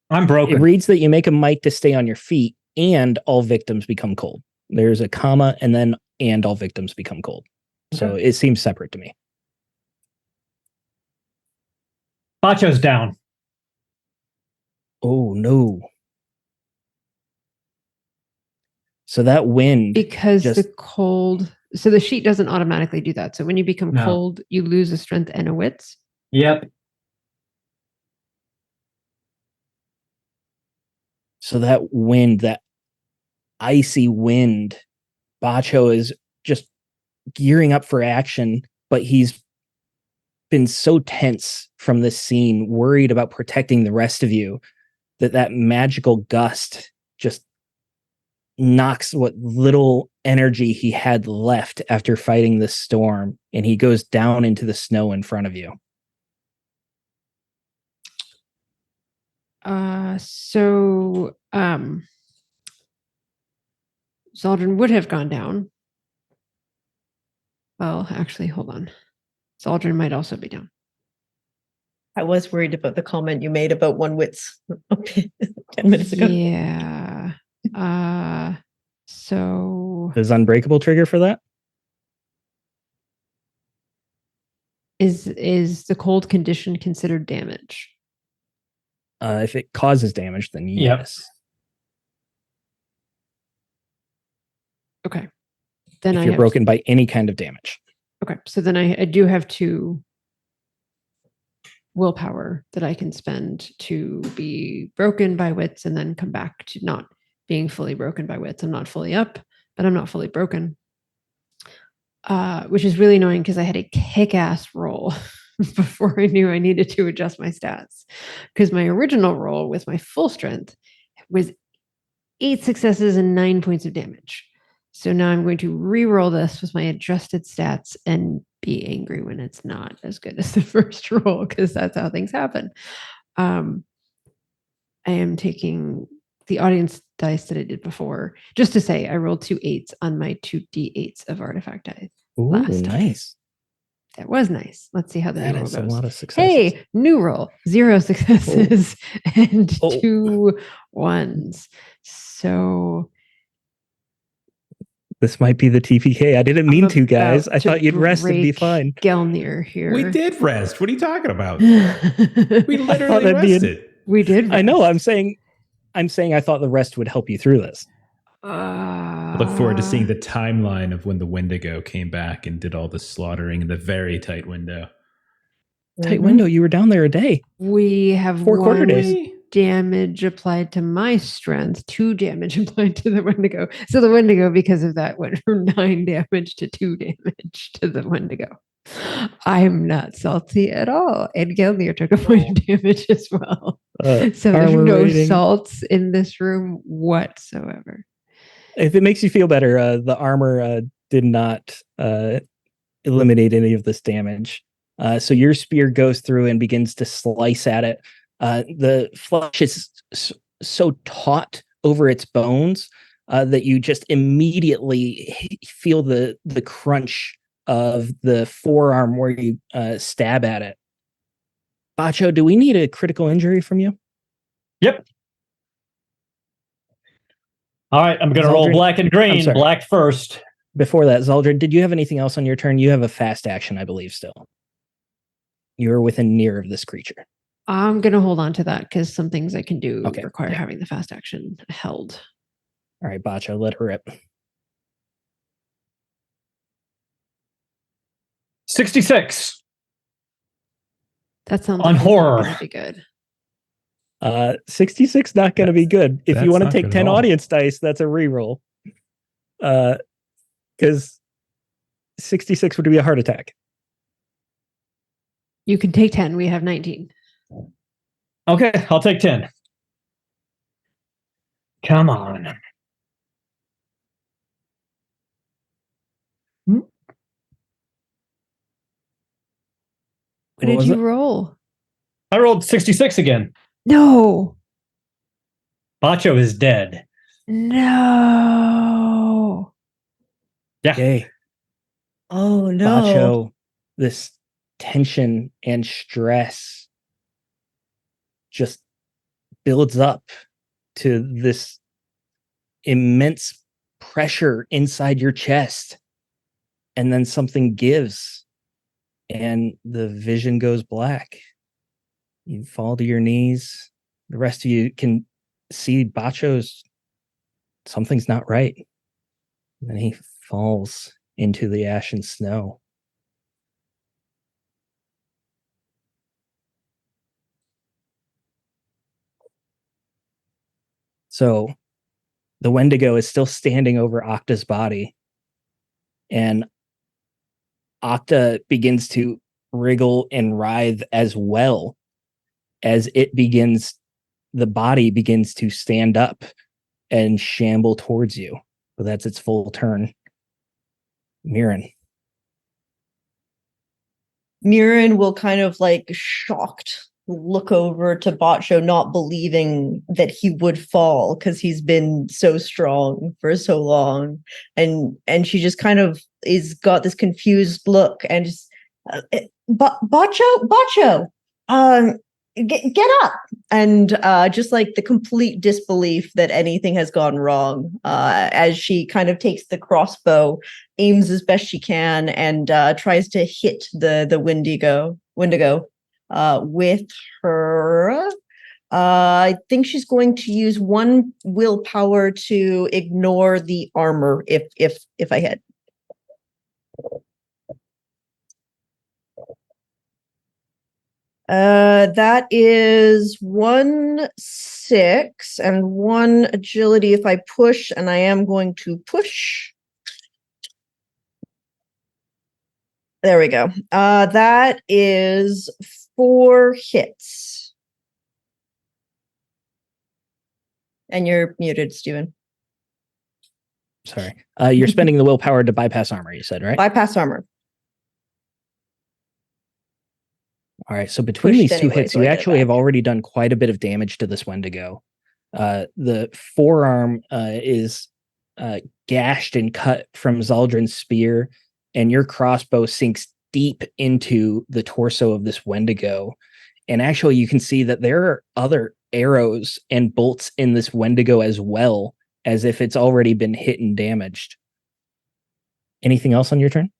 I'm broken. It reads that you make a might to stay on your feet, and all victims become cold. There's a comma, and then and all victims become cold. So it seems separate to me. Bacho's down. Oh no. So that wind, Because the cold, so the sheet doesn't automatically do that. So when you become cold, you lose a strength and a wits. Yep. so that wind, that icy wind, Bacho is just gearing up for action, but he's been so tense from this scene, worried about protecting the rest of you, that magical gust just knocks what little energy he had left after fighting the storm, and he goes down into the snow in front of you. Zaldrin would have gone down. Well, actually, hold on. Zaldrin might also be down. I was worried about the comment you made about one wits 10 minutes ago. Yeah. So Does Unbreakable trigger for that? is the cold condition considered damage? If it causes damage, then yes. Okay. Then If I you're have, broken by any kind of damage. okay. So then I do have 2 willpower that I can spend to be broken by wits and then come back to not being fully broken by wits. I'm not fully up, but I'm not fully broken. Which is really annoying because I had a kick-ass roll before I knew I needed to adjust my stats. Because my original roll with my full strength was 8 successes and 9 points of damage. So now I'm going to re-roll this with my adjusted stats and be angry when it's not as good as the first roll, because that's how things happen. I am taking the audience dice that I did before. Just to say, I rolled 2 8s on my 2 D8s of artifact dice. Ooh, last time. nice. That was nice. Let's see how the That new roll is a goes. lot of successes. Hey, new roll. 0 successes and Oh. 2 1s. So This might be the TPK. I didn't mean I'm to, guys. about I thought you'd rest and be break fine. Gelnir here. We did rest. What are you talking about? we We literally that'd be rested. did. I know. rest. I'm saying I thought the rest would help you through this. I look forward to seeing the timeline of when the Wendigo came back and did all the slaughtering in the very tight window. Tight window. You were down there a day. We have 4 quarter 1 days. damage applied to my strength, 2 damage applied to the Wendigo. So the Wendigo, because of that, went from 9 damage to 2 damage to the Wendigo. I'm not salty at all. And Gelnir took a point of damage as well. So there's armor no rating. salts in this room whatsoever. If it makes you feel better, the armor did not eliminate any of this damage. So your spear goes through and begins to slice at it. The flesh is so taut over its bones that you just immediately feel the crunch of the forearm where you stab at it. Bacho, do we need a critical injury from you? Yep. All right, I'm going to roll Zaldrin- black and I'm green. sorry. Black first. Before that, Zaldrin, did you have anything else on your turn? You have a fast action, I believe, still. You're within near of this creature. I'm going to hold on to that because some things I can do Okay, require yeah. having the fast action held. All right, Bacho, let her rip. 66. That sounds On like it's not horror. gonna be good. 66 not going to be good. If you That's want to not take good at 10 all. audience dice, that's a reroll. Because 66 would be a heart attack. You can take 10. We have 19. Okay, I'll take 10. Come on. What did you roll? I rolled 66 again. No. Bacho is dead. No. Yeah. Okay. Oh no. Bacho, this tension and stress just builds up to this immense pressure inside your chest. And then something gives and the vision goes black. You fall to your knees. The rest of you can see Bacho's something's not right. And then he falls into the ash and snow. So the Wendigo is still standing over Octa's body. And Octa begins to wriggle and writhe as well as the body begins to stand up and shamble towards you. So that's its full turn. Mirren. Mirren will kind of like shocked look over to Bacho, not believing that he would fall because he's been so strong for so long. And she just kind of is got this confused look and just Bacho, get up. And just like the complete disbelief that anything has gone wrong as she kind of takes the crossbow, aims as best she can, and tries to hit the Wendigo with her. I think she's going to use 1 willpower to ignore the armor if I hit. That is 1 6 and 1 agility if I push, and I am going to push. There we go. That is 4 hits. And you're muted, Steven. Sorry. You're spending the willpower to bypass armor, you said, right? Bypass armor. All right. So between Pushed these two anyway, hits, so you I get it actually have back. already done quite a bit of damage to this Wendigo. The forearm is gashed and cut from Zaldrin's spear, and your crossbow sinks deep into the torso of this Wendigo. And actually, you can see that there are other arrows and bolts in this Wendigo as well, as if it's already been hit and damaged. Anything else on your turn?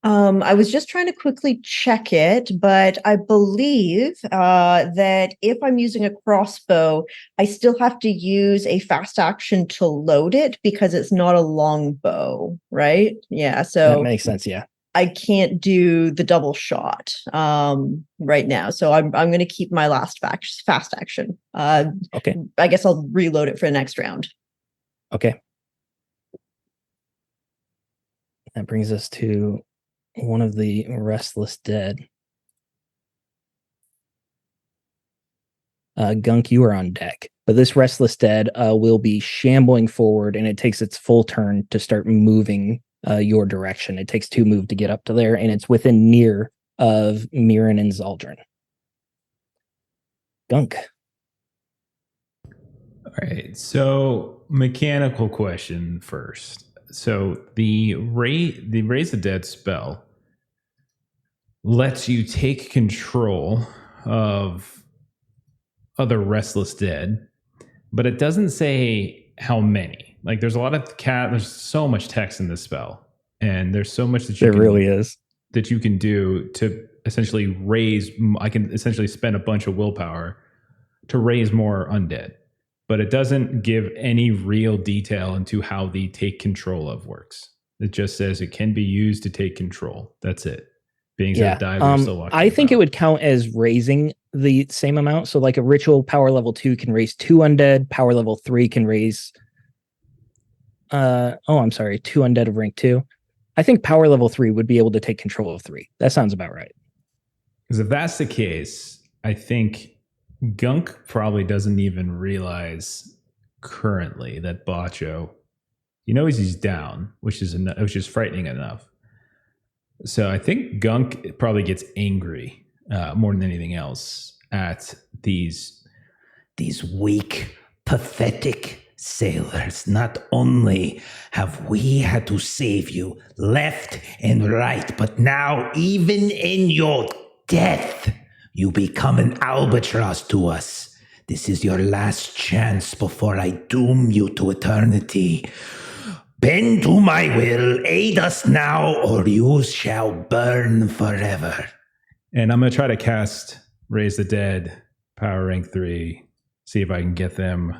I was just trying to quickly check it, but I believe that if I'm using a crossbow, I still have to use a fast action to load it because it's not a long bow, right? Yeah, That so makes sense, yeah. I can't do the double shot right now. So I'm going to keep my last fast action. Okay. I guess I'll reload it for the next round. Okay. That brings us to one of the restless dead. Gunk, you are on deck, but this restless dead will be shambling forward, and it takes its full turn to start moving your direction. It takes 2 moves to get up to there, and it's within near of Mirren and Zaldrin. Gunk. All right. So mechanical question first. So the raise the dead spell lets you take control of other restless dead, but it doesn't say how many. Like there's a lot of there's so much text in this spell, and there's so much that you There really is. that you can do to essentially raise. I can essentially spend a bunch of willpower to raise more undead, but it doesn't give any real detail into how the take control of works. It just says it can be used to take control. That's it. Being Yeah. still I think it would count as raising the same amount. So like a ritual power level 2 can raise 2 undead, power level 3 can raise 2 undead of rank 2. I think power level 3 would be able to take control of 3. That sounds about right. Because if that's the case, I think Gunk probably doesn't even realize currently that Bacho, he knows he's down, which is frightening enough. So I think Gunk probably gets angry more than anything else at these weak, pathetic sailors. Not only have we had to save you left and right, but now even in your death, you become an albatross to us. This is your last chance before I doom you to eternity. Bend to my will, aid us now, or you shall burn forever. And I'm going to try to cast Raise the Dead, power rank 3, see if I can get them.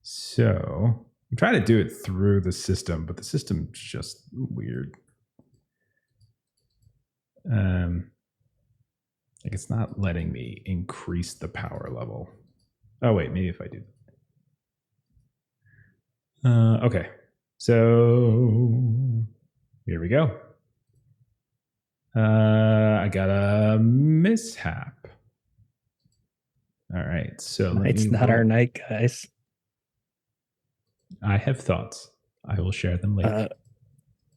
So I'm trying to do it through the system, but the system's just weird. Like it's not letting me increase the power level. Oh wait, maybe if I do. Okay, so here we go. I got a mishap. All right, so It's not our night, guys. I have thoughts. I will share them later.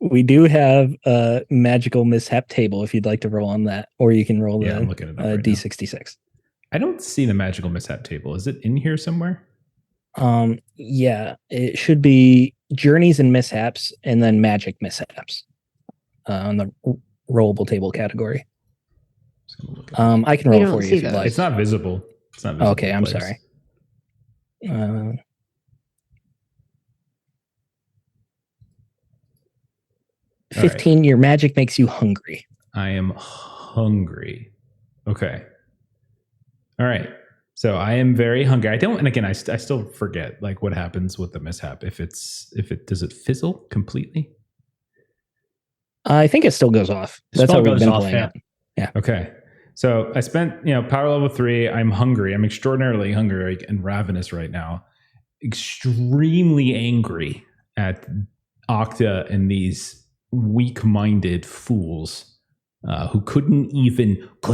We do have a magical mishap table if you'd like to roll on that, or you can roll I'm looking it up right D66. I don't see the magical mishap table. Is it in here somewhere? Yeah, it should be journeys and mishaps, and then magic mishaps on the rollable table category. I can roll for you if you'd like. It's not visible. It's not visible. Okay, I'm sorry. 15, right. Your magic makes you hungry. I am hungry. Okay. All right. So I am very hungry. I still forget like what happens with the mishap. Does it fizzle completely? I think it still goes off. That's how we've been playing it. Yeah. Okay. So I spent, power level 3. I'm hungry. I'm extraordinarily hungry and ravenous right now. Extremely angry at Octa and these weak-minded fools who could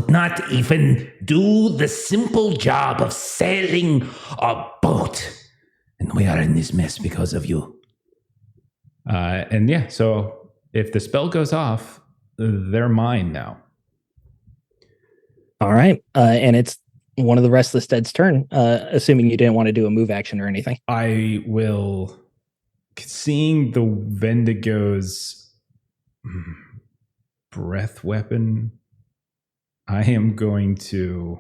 not even do the simple job of sailing a boat. And we are in this mess because of you. So if the spell goes off, they're mine now. All right. And it's one of the Restless Dead's turn, assuming you didn't want to do a move action or anything. I will seeing the Wendigo's breath weapon, I am going to.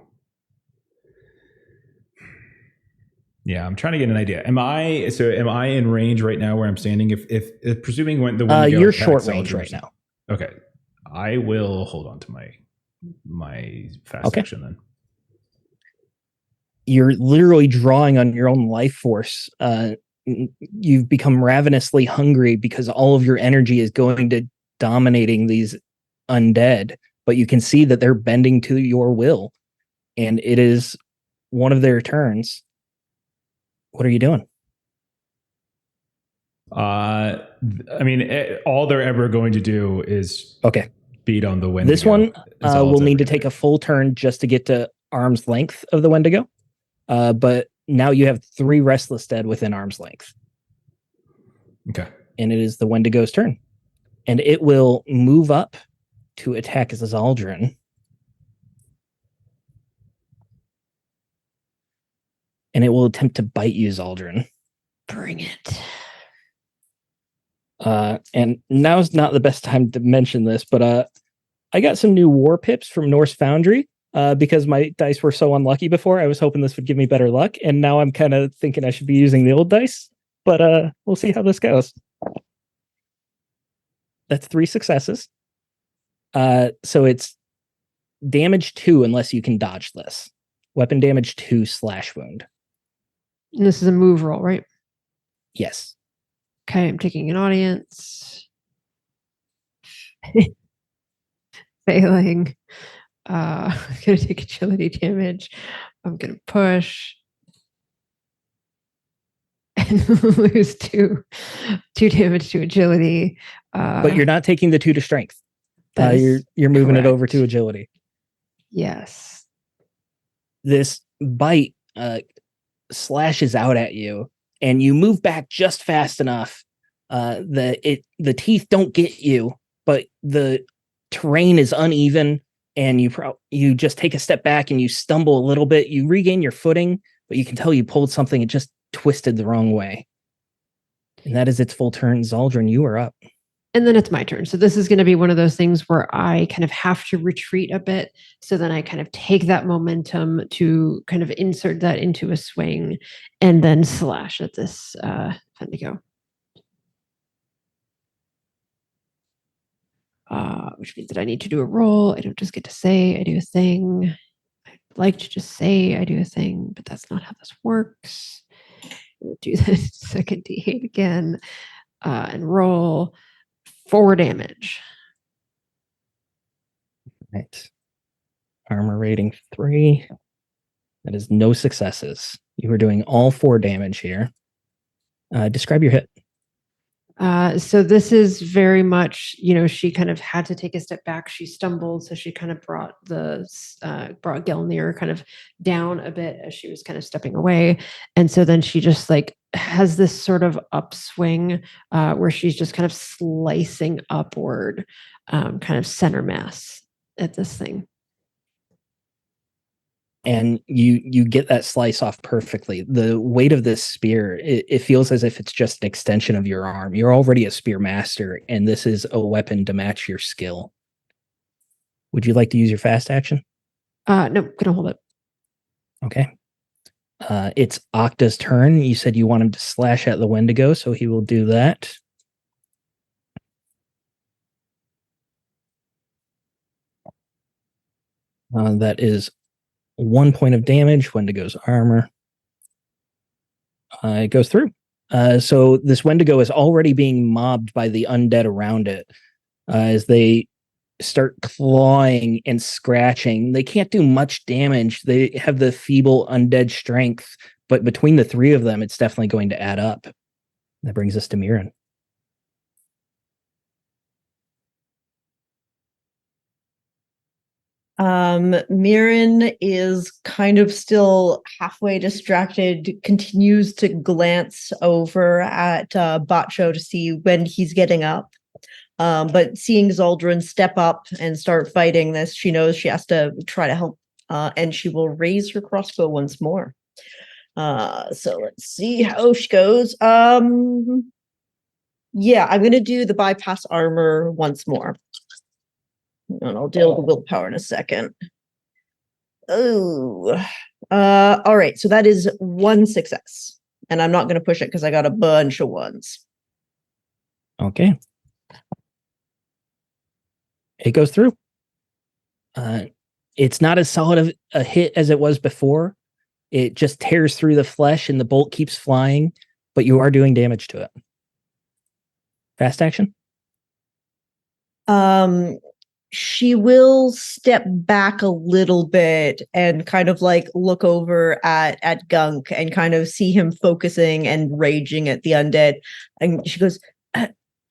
Yeah, I'm trying to get an idea. Am I in range right now where I'm standing? If presuming when the Wendigo you're attacks short range Eldritch- right now. Okay, I will hold on to my fast action then. You're literally drawing on your own life force. You've become ravenously hungry because all of your energy is going to dominating these undead, but you can see that they're bending to your will, and it is one of their turns. What are you doing? I mean, all they're ever going to do is Okay. beat on the Wendigo. This one That's all will it's need ever to gonna take do. a full turn just to get to arm's length of the Wendigo. But now you have 3 Restless Dead within arm's length. Okay. And it is the Wendigo's turn. And it will move up to attack Zaldrin. And it will attempt to bite you, Zaldrin. Bring it. And now's not the best time to mention this, but I got some new war pips from Norse Foundry because my dice were so unlucky before. I was hoping this would give me better luck, and now I'm kind of thinking I should be using the old dice, but we'll see how this goes. That's 3 successes. So it's damage 2 unless you can dodge this. Weapon damage 2 slash wound. And this is a move roll, right? Yes. Okay, I'm taking an audience. Failing. I'm gonna take agility damage. I'm gonna push. And lose two damage to agility. But you're not taking the 2 to strength. That is You're moving it over correct. to agility. Yes. This bite slashes out at you, and you move back just fast enough that the teeth don't get you, but the terrain is uneven, and you just take a step back and you stumble a little bit. You regain your footing, but you can tell you pulled something and just twisted the wrong way. And that is its full turn. Zaldrin, you are up. And then it's my turn. So this is going to be one of those things where I kind of have to retreat a bit. So then I kind of take that momentum to kind of insert that into a swing and then slash at this Wendigo. Which means that I need to do a roll. I don't just get to say I do a thing. I'd like to just say I do a thing, but that's not how this works. We'll do the second D8 again and roll 4 damage. Right. Armor rating 3. That is no successes. You are doing all 4 damage here. Describe your hit. So this is very much, she kind of had to take a step back. She stumbled, so she kind of brought Gelnir kind of down a bit as she was kind of stepping away, and so then she just like has this sort of upswing where she's just kind of slicing upward, kind of center mass at this thing. And you get that slice off perfectly. The weight of this spear, it feels as if it's just an extension of your arm. You're already a spear master, and this is a weapon to match your skill. Would you like to use your fast action? No, gonna hold it. Okay. It's Octa's turn. You said you want him to slash at the Wendigo, so he will do that. That is 1 point of damage. Wendigo's armor. It goes through. So this Wendigo is already being mobbed by the undead around it as they start clawing and scratching. They can't do much damage. They have the feeble undead strength, but between the 3 of them, it's definitely going to add up. That brings us to Mirren. Mirren is kind of still halfway distracted, continues to glance over at Bacho to see when he's getting up. But seeing Zaldrin step up and start fighting this, she knows she has to try to help, and she will raise her crossbow once more. So let's see how she goes. Yeah, I'm gonna do the bypass armor once more. And I'll deal with the willpower in a second. Oh, all right. So that is 1 success. And I'm not gonna push it because I got a bunch of ones. Okay. It goes through. It's not as solid of a hit as it was before. It just tears through the flesh and the bolt keeps flying, but you are doing damage to it. Fast action? She will step back a little bit and kind of like look over at Gunk and kind of see him focusing and raging at the undead. And she goes,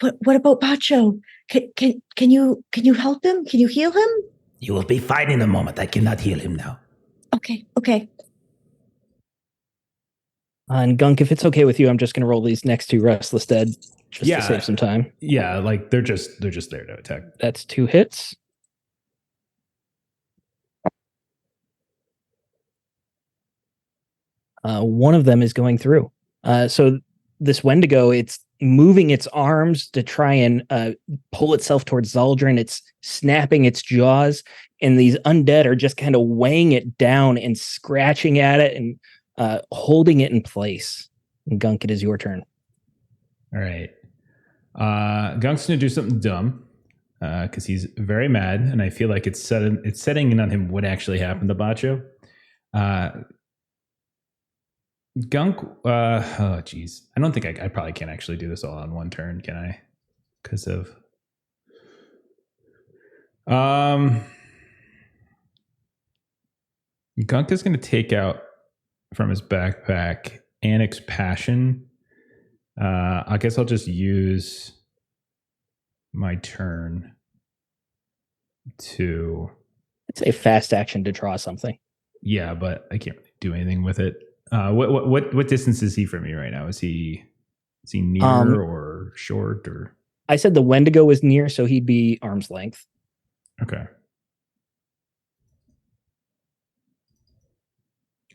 what about Bacho? Can you help him? Can you heal him? You will be fine in a moment. I cannot heal him now. Okay. And Gunk, if it's okay with you, I'm just going to roll these next 2 Restless Dead just to save some time. Yeah, like they're just there to attack. That's 2 hits. One of them is going through. So this Wendigo, it's moving its arms to try and pull itself towards Zaldrun. It's snapping its jaws, and these undead are just kind of weighing it down and scratching at it and holding it in place. And Gunk, it is your turn. All right. Gunk's gonna do something dumb because he's very mad, and I feel like it's setting in on him what actually happened to Bacho. Gunk, oh geez, I don't think I probably can't actually do this all on one turn, can I? Because of Gunk is going to take out from his backpack Annex Passion. I guess I'll just use my turn to. It's a fast action to draw something. Yeah, but I can't really do anything with it. What distance is he from me right now? Is he near or short or? I said the Wendigo was near, so he'd be arm's length. Okay.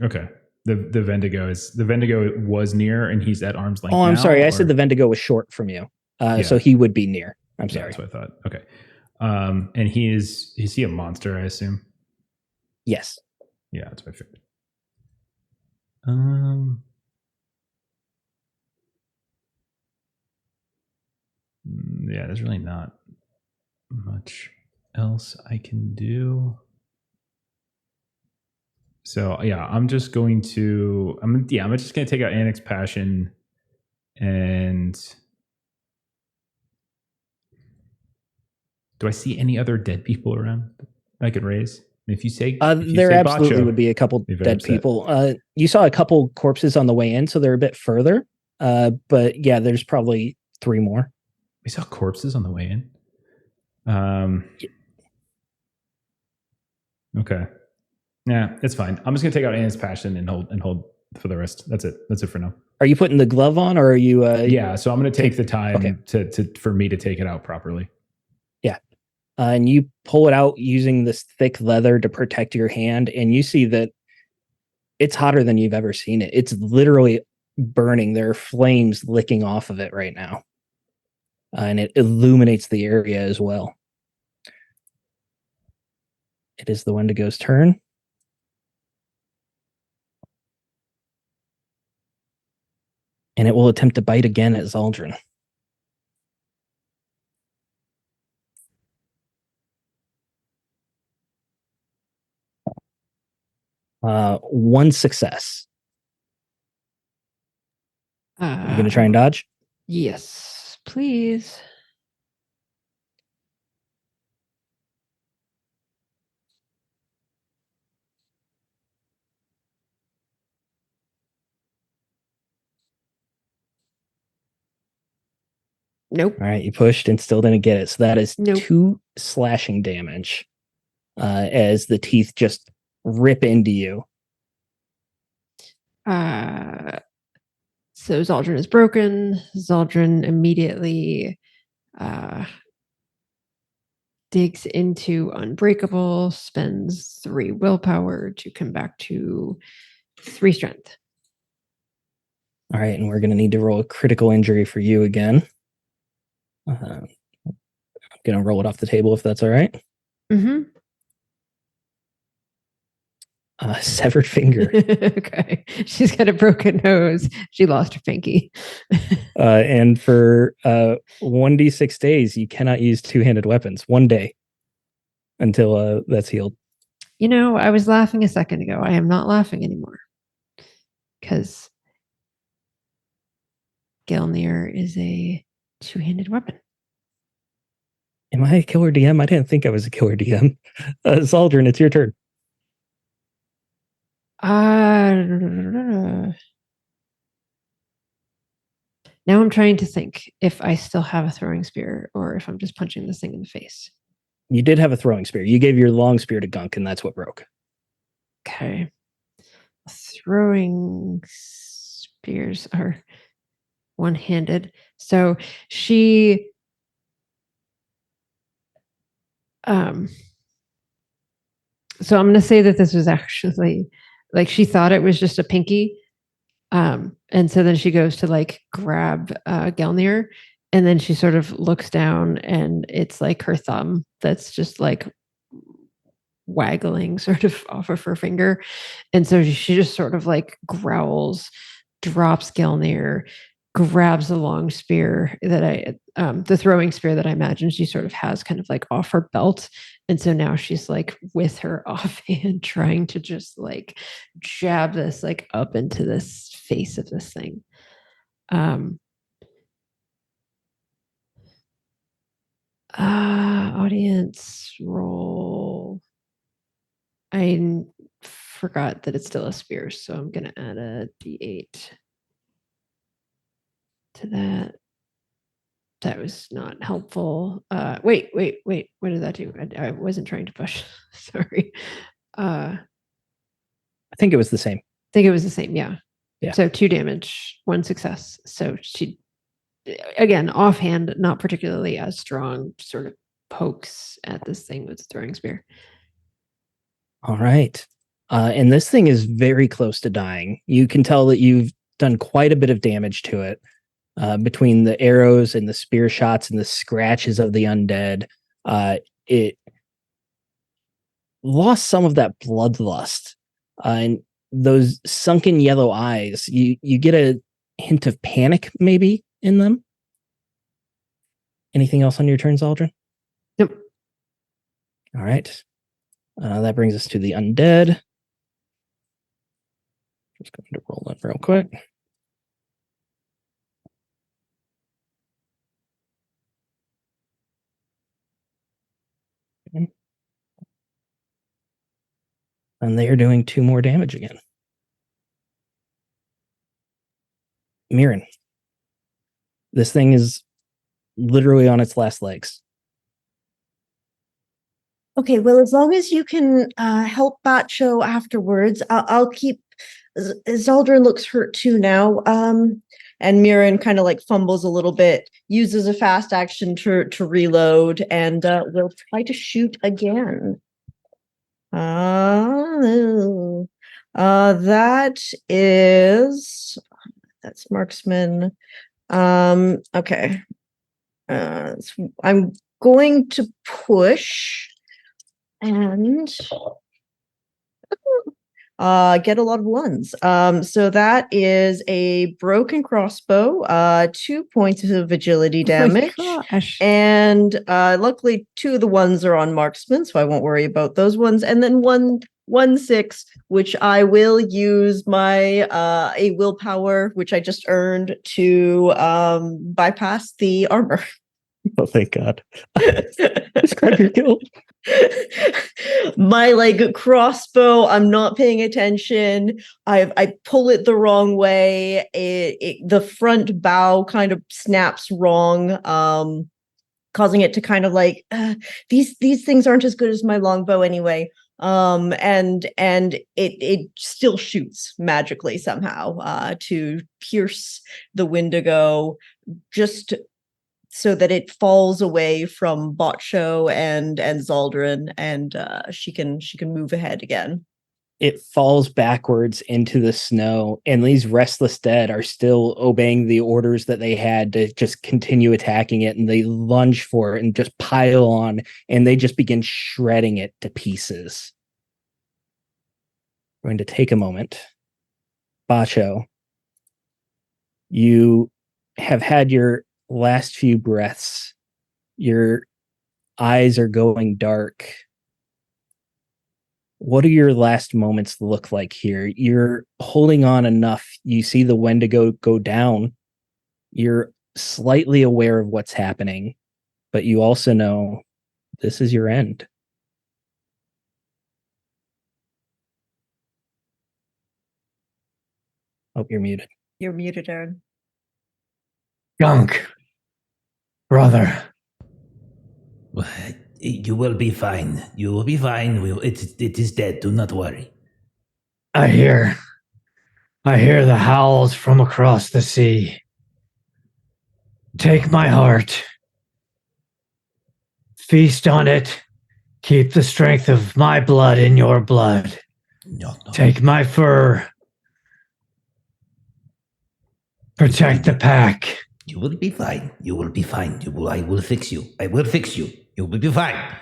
Okay. The Wendigo was near and he's at arm's length. Oh, I'm now, sorry. I said the Wendigo was short from you. So he would be near. I'm sorry. That's what I thought. Okay. And is he a monster, I assume? Yes. Yeah, that's what I figured. Yeah, there's really not much else I can do. So yeah, I'm just going to take out Annex Passion, and do I see any other dead people around I could raise? If you say there absolutely Bacho, would be a couple dead upset. people. You saw a couple corpses on the way in, so they're a bit further. But yeah, there's probably 3 more. We saw corpses on the way in. Okay. Yeah, it's fine. I'm just gonna take out Anne's Passion and hold for the rest. That's it. That's it for now. Are you putting the glove on, or are you? Yeah. So I'm gonna take the time for me to take it out properly. Yeah. And you pull it out using this thick leather to protect your hand, and you see that it's hotter than you've ever seen it. It's literally burning. There are flames licking off of it right now, and it illuminates the area as well. It is the Wendigo's turn. And it will attempt to bite again at Zaldrun. One success. You going to try and dodge? Yes, please. Nope. All right, you pushed and still didn't get it. So that is Nope. 2 slashing damage as the teeth just rip into you. So Zaldrun is broken. Zaldrun immediately digs into Unbreakable, spends 3 willpower to come back to 3 strength. All right, and we're going to need to roll a critical injury for you again. I'm gonna roll it off the table if that's all right. Mm-hmm. Severed finger. Okay. She's got a broken nose. She lost her pinky. And for 1d6 days, you cannot use two-handed weapons. 1 day until that's healed. You know, I was laughing a second ago. I am not laughing anymore. Because Gelnir is a two-handed weapon. Am I a killer DM? I didn't think I was a killer DM. Zaldrin, it's your turn. Now I'm trying to think if I still have a throwing spear or if I'm just punching this thing in the face. You did have a throwing spear. You gave your long spear to Gunk, and that's what broke. Okay. Throwing spears are one-handed. So she so I'm going to say that this was actually like she thought it was just a pinky. And so then she goes to like grab Gelnir, and then she sort of looks down and it's like her thumb that's just like waggling sort of off of her finger. And so she just sort of like growls, drops Gelnir, grabs the long spear that the throwing spear that I imagine she sort of has kind of like off her belt. And so now she's like with her offhand trying to just like jab this like up into this face of this thing. Audience roll. I forgot that it's still a spear, so I'm going to add a d8 to that. That was not helpful. Wait. What did that do? I wasn't trying to push. Sorry. I think it was the same. I think it was the same. Yeah. Yeah. So 2 damage, 1 success. So she, again, offhand, not particularly as strong, sort of pokes at this thing with the throwing spear. All right. And this thing is very close to dying. You can tell that you've done quite a bit of damage to it between the arrows and the spear shots and the scratches of the undead. It lost some of that bloodlust and those sunken yellow eyes. You get a hint of panic maybe in them. Anything else on your turn, Zaldrin? Nope. All right. That brings us to the undead. Just going to roll it real quick. Okay. And they are doing 2 more damage again. Mirren. This thing is literally on its last legs. Okay, well, as long as you can help Bacho afterwards, I'll keep. Zaldrin looks hurt too now. And Mirren kind of like fumbles a little bit, uses a fast action to reload, and will try to shoot again. That's marksman. Okay. I'm going to push and get a lot of ones. So that is a broken crossbow, 2 points of agility damage. Oh my gosh. And luckily 2 of the ones are on marksman, so I won't worry about those ones. And then 1/6, which I will use my a willpower, which I just earned to bypass the armor. Oh, thank God. Describe your kill. My like crossbow, I'm not paying attention. I pull it the wrong way. The front bow kind of snaps wrong, causing it to kind of like these things aren't as good as my longbow anyway. And it still shoots magically somehow to pierce the Wendigo, just so that it falls away from Botcho and Zaldrin, and she can move ahead again. it falls backwards into the snow, and these restless dead are still obeying the orders that they had to just continue attacking it, and they lunge for it and just pile on, and they just begin shredding it to pieces. I'm going to take a moment. Bacho, you have had your last few breaths. Your eyes are going dark. What do your last moments look like here? You're holding on enough. You see the Wendigo go down. You're slightly aware of what's happening, but you also know this is your end. Oh, you're muted. You're muted, Aaron. Gunk. Brother. You will be fine. You will be fine. It is dead. Do not worry. I hear the howls from across the sea. Take my heart. Feast on it. Keep the strength of my blood in your blood. No. Take my fur. Protect the pack. You will be fine. You will be fine. I will fix you. I will fix you. You will be fine.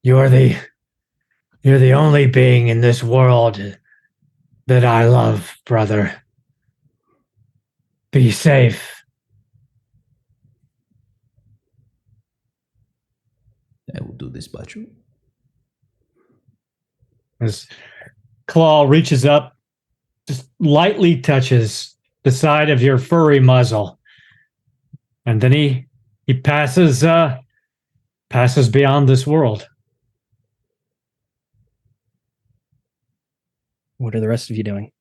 You're the only being in this world that I love, brother. Be safe. I will do this, Bachu. As Claw reaches up, just lightly touches the side of your furry muzzle, and then he passes beyond this world. What are the rest of you doing?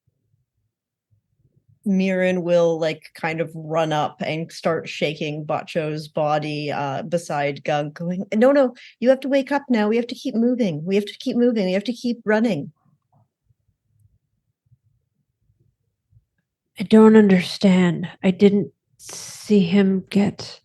Mirren will kind of run up and start shaking Bacho's body beside Gunk, going, no, you have to wake up now. We have to keep moving. We have to keep moving. We have to keep running. I don't understand. I didn't see him get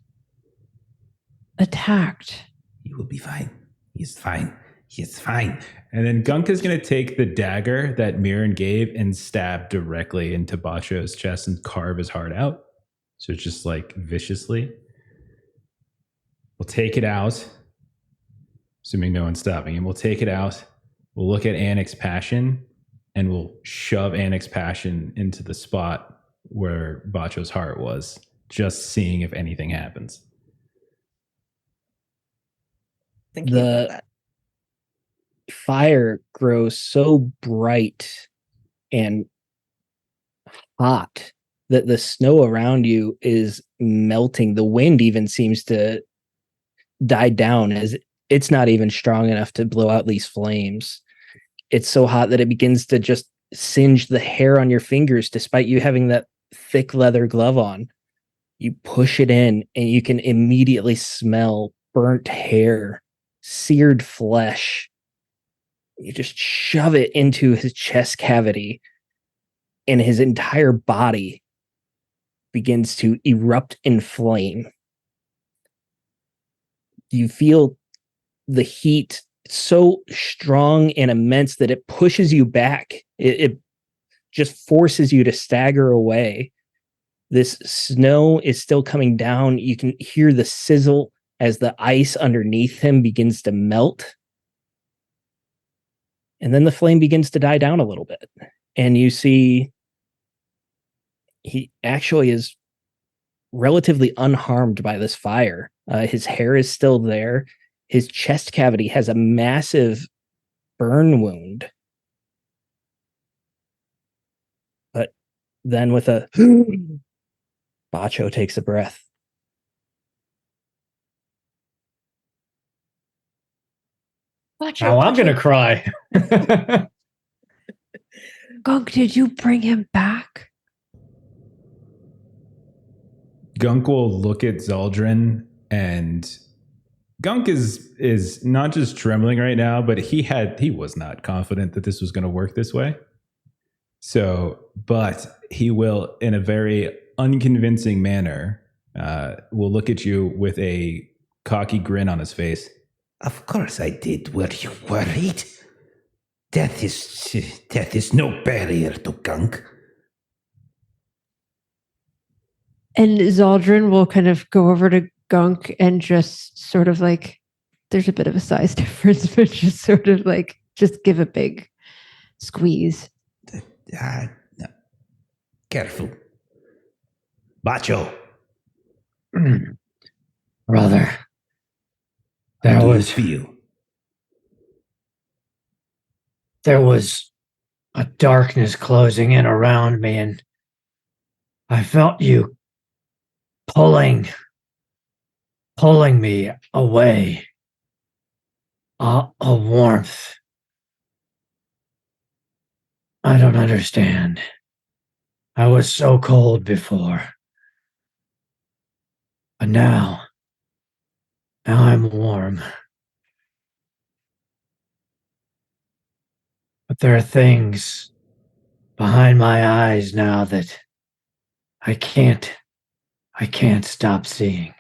attacked. He will be fine. He's fine. He's fine. And then Gunk is going to take the dagger that Mirren gave and stab directly into Bacho's chest and carve his heart out. So it's just like viciously. We'll take it out, assuming no one's stopping him. We'll take it out. We'll look at Annick's passion, and we'll shove Annick's passion into the spot where Bacho's heart was, just seeing if anything happens. Thinking about that. Fire grows so bright and hot that the snow around you is melting. The wind even seems to die down, as it's not even strong enough to blow out these flames. It's so hot that it begins to just singe the hair on your fingers, despite you having that thick leather glove on. You push it in, and you can immediately smell burnt hair, seared flesh. You just shove it into his chest cavity, and his entire body begins to erupt in flame. You feel the heat so strong and immense that it pushes you back. It just forces you to stagger away. This snow is still coming down. You can hear the sizzle as the ice underneath him begins to melt. And then the flame begins to die down a little bit. And you see he actually is relatively unharmed by this fire. His hair is still there. His chest cavity has a massive burn wound. But then with a Bacho takes a breath. Bacho, Now I'm Bacho. going to cry. Gunk, did you bring him back? Gunk will look at Zeldrin, and Gunk is not just trembling right now, but he was not confident that this was going to work this way. So, but he will, in a very unconvincing manner, will look at you with a cocky grin on his face. Of course I did. Were you worried? death is no barrier to gunk. And Zaldrin will kind of go over to Gunk and just sort of like, there's a bit of a size difference, but just sort of like, just give a big squeeze. No. Careful. Bacho. Brother, How there do you was feel? there was a darkness closing in around me, and I felt you pulling me away. A warmth. I don't understand. I was so cold before. But now I'm warm. But there are things behind my eyes now that I can't stop seeing.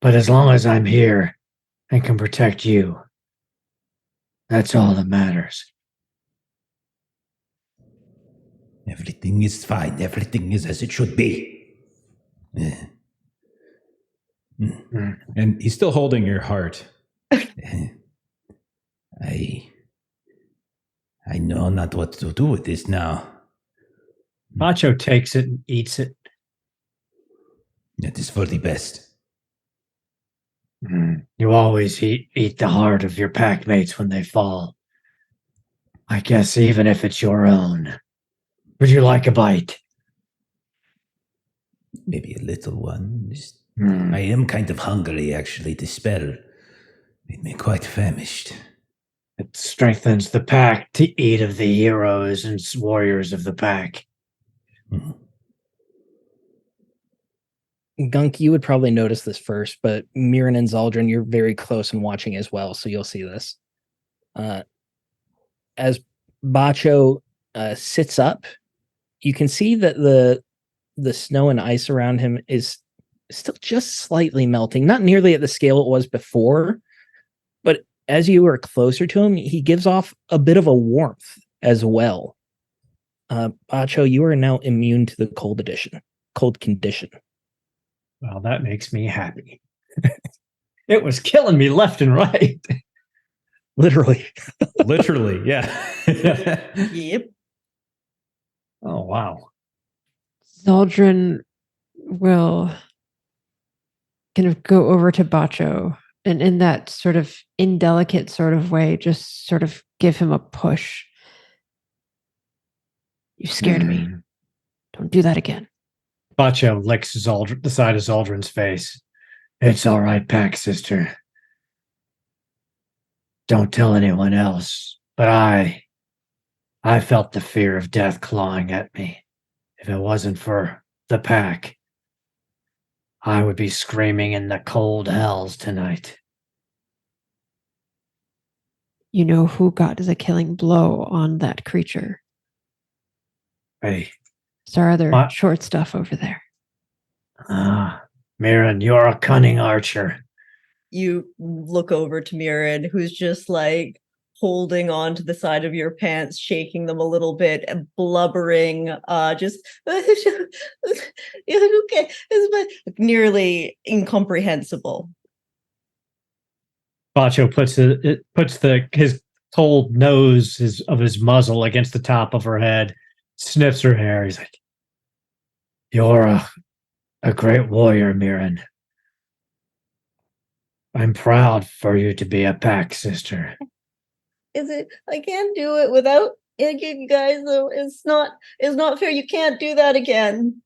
But as long as I'm here and can protect you, that's all that matters. Everything is fine. Everything is as it should be. And he's still holding your heart. I know not what to do with this now. Macho takes it and eats it. It is for the best. You always eat the heart of your pack mates when they fall. I guess even if it's your own. Would you like a bite? Maybe a little one. I am kind of hungry, actually. The spell made me quite famished. It strengthens the pack to eat of the heroes and warriors of the pack. Gunk, you would probably notice this first, but Mirren and Zaldrin, you're very close and watching as well, so you'll see this. As Bacho sits up, you can see that the snow and ice around him is still just slightly melting, not nearly at the scale it was before, but as you are closer to him, he gives off a bit of a warmth as well. Bacho, you are now immune to the cold condition. Well, that makes me happy. It was killing me left and right. Literally. Literally, yeah. Yep. Oh, wow. Zaldrin will kind of go over to Bacho and in that sort of indelicate sort of way, just sort of give him a push. You scared me. Don't do that again. Bacho licks the side of Zaldrin's face. It's all right, pack sister. Don't tell anyone else, but I felt the fear of death clawing at me. If it wasn't for the pack, I would be screaming in the cold hells tonight. You know who got the killing blow on that creature? Hey, It's our other what? short stuff over there. Mirren, you're a cunning archer. You look over to Mirren, who's just like holding on to the side of your pants, shaking them a little bit, and blubbering, just okay, it's nearly incomprehensible. Bacho puts his cold nose of his muzzle against the top of her head, sniffs her hair. He's like, "You're a great warrior, Mirren. I'm proud for you to be a pack sister." Is it? I can't do it without you guys. Though it's not fair. You can't do that again.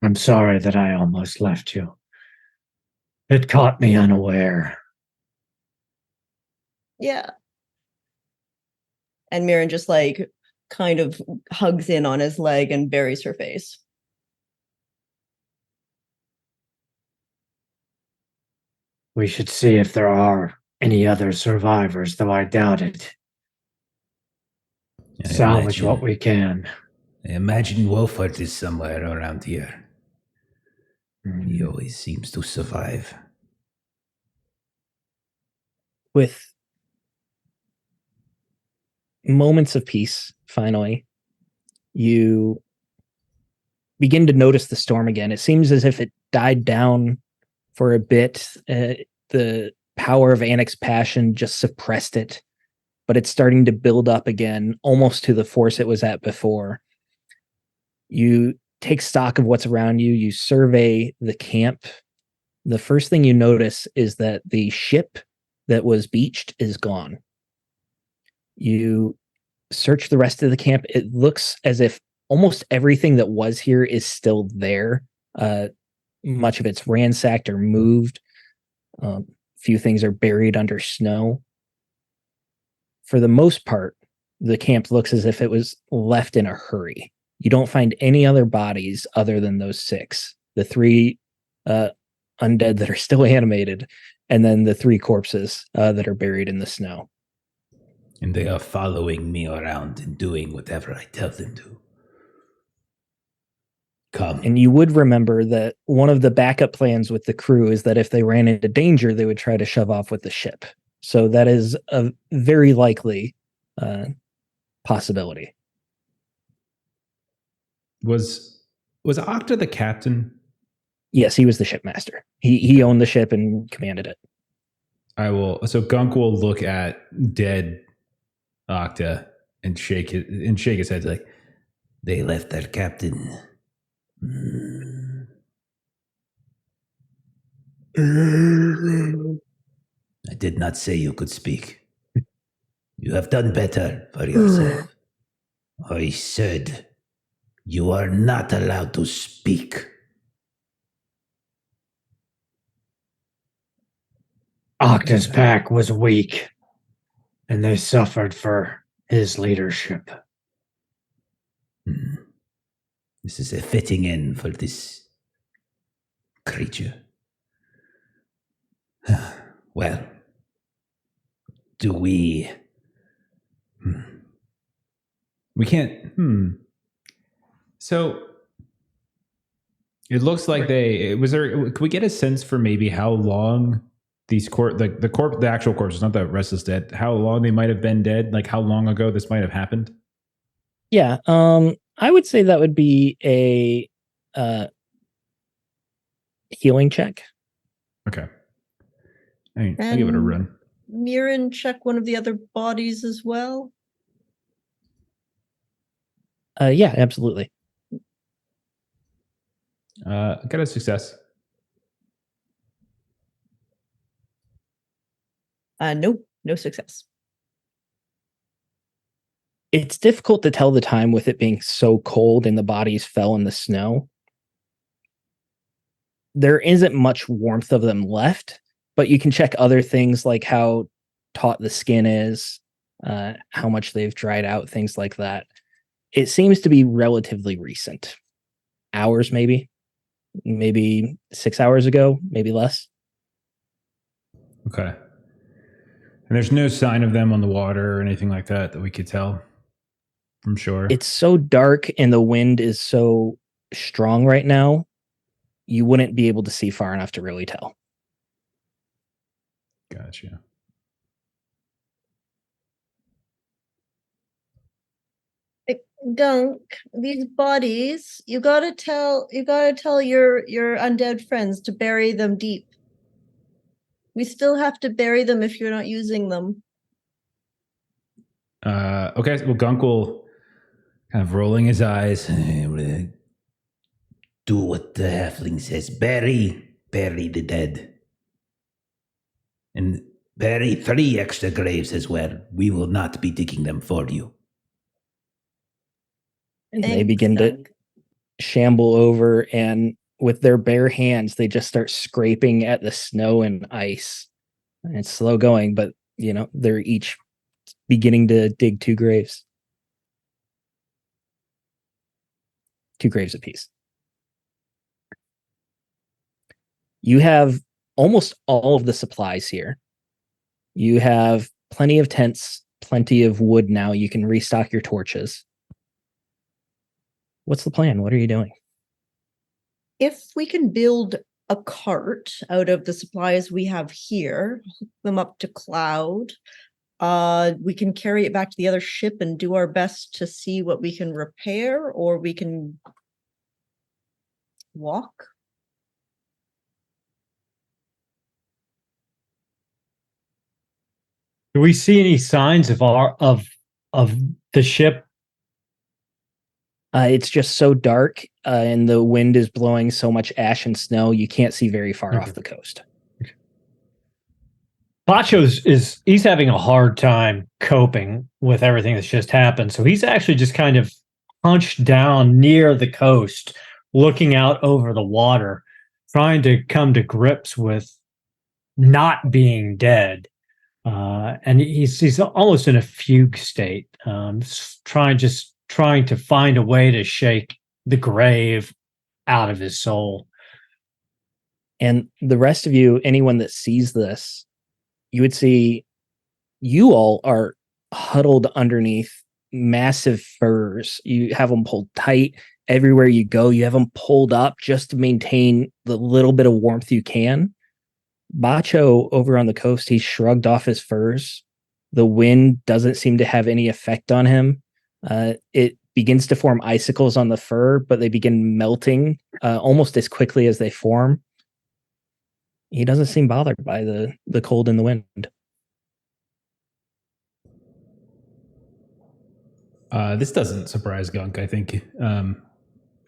I'm sorry that I almost left you. It caught me unaware. Yeah. And Mirren just like kind of hugs in on his leg and buries her face. We should see if there are any other survivors, though I doubt it. Salvage what we can. I imagine Wolfert is somewhere around here. He always seems to survive. With moments of peace, finally, you begin to notice the storm again. It seems as if it died down for a bit. The power of Annick's passion just suppressed it, but it's starting to build up again, almost to the force it was at before. You take stock of what's around you. You survey the camp. The first thing you notice is that the ship that was beached is gone. You search the rest of the camp. It looks as if almost everything that was here is still there. Much of it's ransacked or moved. Few things are buried under snow. For the most part, the camp looks as if it was left in a hurry. You don't find any other bodies other than those 6. The 3 undead that are still animated, and then the 3 corpses that are buried in the snow. And they are following me around and doing whatever I tell them to. Come. And you would remember that one of the backup plans with the crew is that if they ran into danger, they would try to shove off with the ship. So that is a very likely possibility. Was Octa the captain? Yes, he was the shipmaster. He owned the ship and commanded it. So Gunk will look at dead Octa and shake his head like, they left their captain. I did not say you could speak. You have done better for yourself. I said you are not allowed to speak. Octa's pack was weak, and they suffered for his leadership. This is a fitting end for this creature. Well, do we... We can't... So, it looks like could we get a sense for maybe how long these the actual corpses, not the restless dead, how long they might have been dead? Like how long ago this might have happened? Yeah, I would say that would be a healing check. Okay. I'll give it a run. Mirren, check one of the other bodies as well. Yeah, absolutely. Got a success. Nope, no success. It's difficult to tell the time with it being so cold and the bodies fell in the snow. There isn't much warmth of them left, but you can check other things like how taut the skin is, how much they've dried out, things like that. It seems to be relatively recent. Hours, maybe 6 hours ago, maybe less. Okay. And there's no sign of them on the water or anything like that we could tell from shore. It's so dark and the wind is so strong right now, you wouldn't be able to see far enough to really tell. Gotcha. Gunk, these bodies, you gotta tell your undead friends to bury them deep. We still have to bury them if you're not using them. Okay, well, Gunk will kind of rolling his eyes. Do what the halfling says. Bury the dead. And bury 3 extra graves as well. We will not be digging them for you. And they begin to shamble over, and with their bare hands, they just start scraping at the snow and ice. And it's slow going, but they're each beginning to dig 2 graves. 2 graves apiece. You have almost all of the supplies here. You have plenty of tents, plenty of wood now. You can restock your torches. What's the plan? What are you doing? If we can build a cart out of the supplies we have here, hook them up to Cloud, We can carry it back to the other ship and do our best to see what we can repair, or we can walk. Do we see any signs of the ship? It's just so dark, and the wind is blowing so much ash and snow, you can't see very far off the coast. He's having a hard time coping with everything that's just happened. So he's actually just kind of hunched down near the coast, looking out over the water, trying to come to grips with not being dead. And he's almost in a fugue state, trying to find a way to shake the grave out of his soul. And the rest of you, anyone that sees this, you would see you all are huddled underneath massive furs. You have them pulled tight everywhere you go. You have them pulled up just to maintain the little bit of warmth you can. Bacho over on the coast, he shrugged off his furs. The wind doesn't seem to have any effect on him. It begins to form icicles on the fur, but they begin melting almost as quickly as they form. He doesn't seem bothered by the cold and the wind. This doesn't surprise Gunk, I think.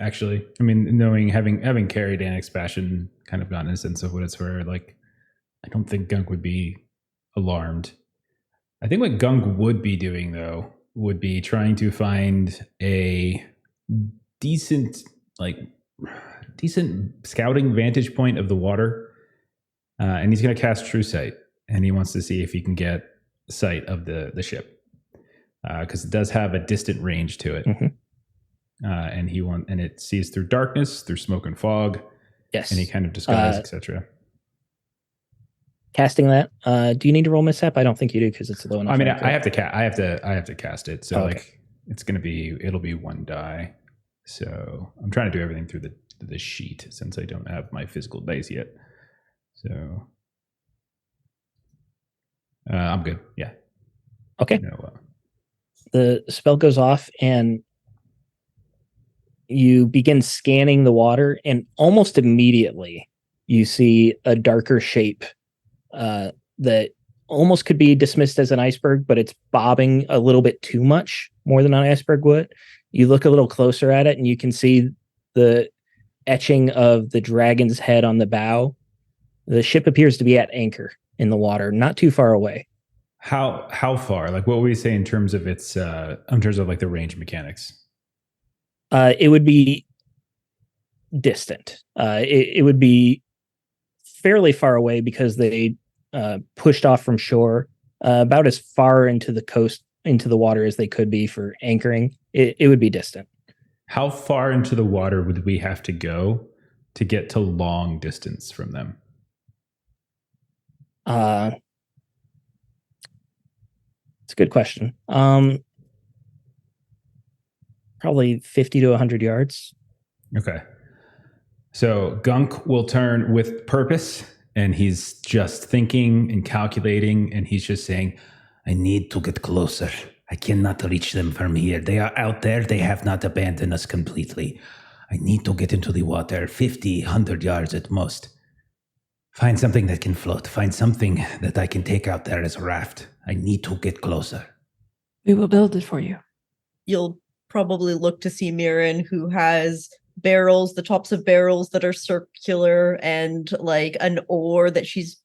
Actually, I mean, knowing having carried Annex Passion, kind of gotten a sense of what it's for. Like, I don't think Gunk would be alarmed. I think what Gunk would be doing, though, would be trying to find a decent scouting vantage point of the water. And he's going to cast True Sight, and he wants to see if he can get sight of the ship, because it does have a distant range to it. Mm-hmm. And it sees through darkness, through smoke and fog, Yes. any kind of disguise, etc. Casting that, do you need to roll mishap? I don't think you do, because it's low enough. I mean, I have to cast it, so okay. like it'll be one die. So I'm trying to do everything through the sheet since I don't have my physical dice yet. So I'm good. Yeah. Okay. No, The spell goes off, and you begin scanning the water, and almost immediately you see a darker shape that almost could be dismissed as an iceberg, but it's bobbing a little bit too much, more than an iceberg would. You look a little closer at it, and you can see the etching of the dragon's head on the bow. The ship appears to be at anchor in the water, not too far away. How far? Like, what would we say in terms of its in terms of like the range mechanics? It would be distant. It would be fairly far away because they pushed off from shore about as far into the coast, into the water as they could be for anchoring. It would be distant. How far into the water would we have to go to get to long distance from them? It's a good question. Probably 50 to 100 yards. Okay. So Gunk will turn with purpose, and he's just thinking and calculating, and he's just saying, I need to get closer. I cannot reach them from here. They are out there. They have not abandoned us completely. I need to get into the water, 50, 100 yards at most. Find something that can float. Find something that I can take out there as a raft. I need to get closer. We will build it for you. You'll probably look to see Mirren, who has barrels, the tops of barrels that are circular, and like an oar that she's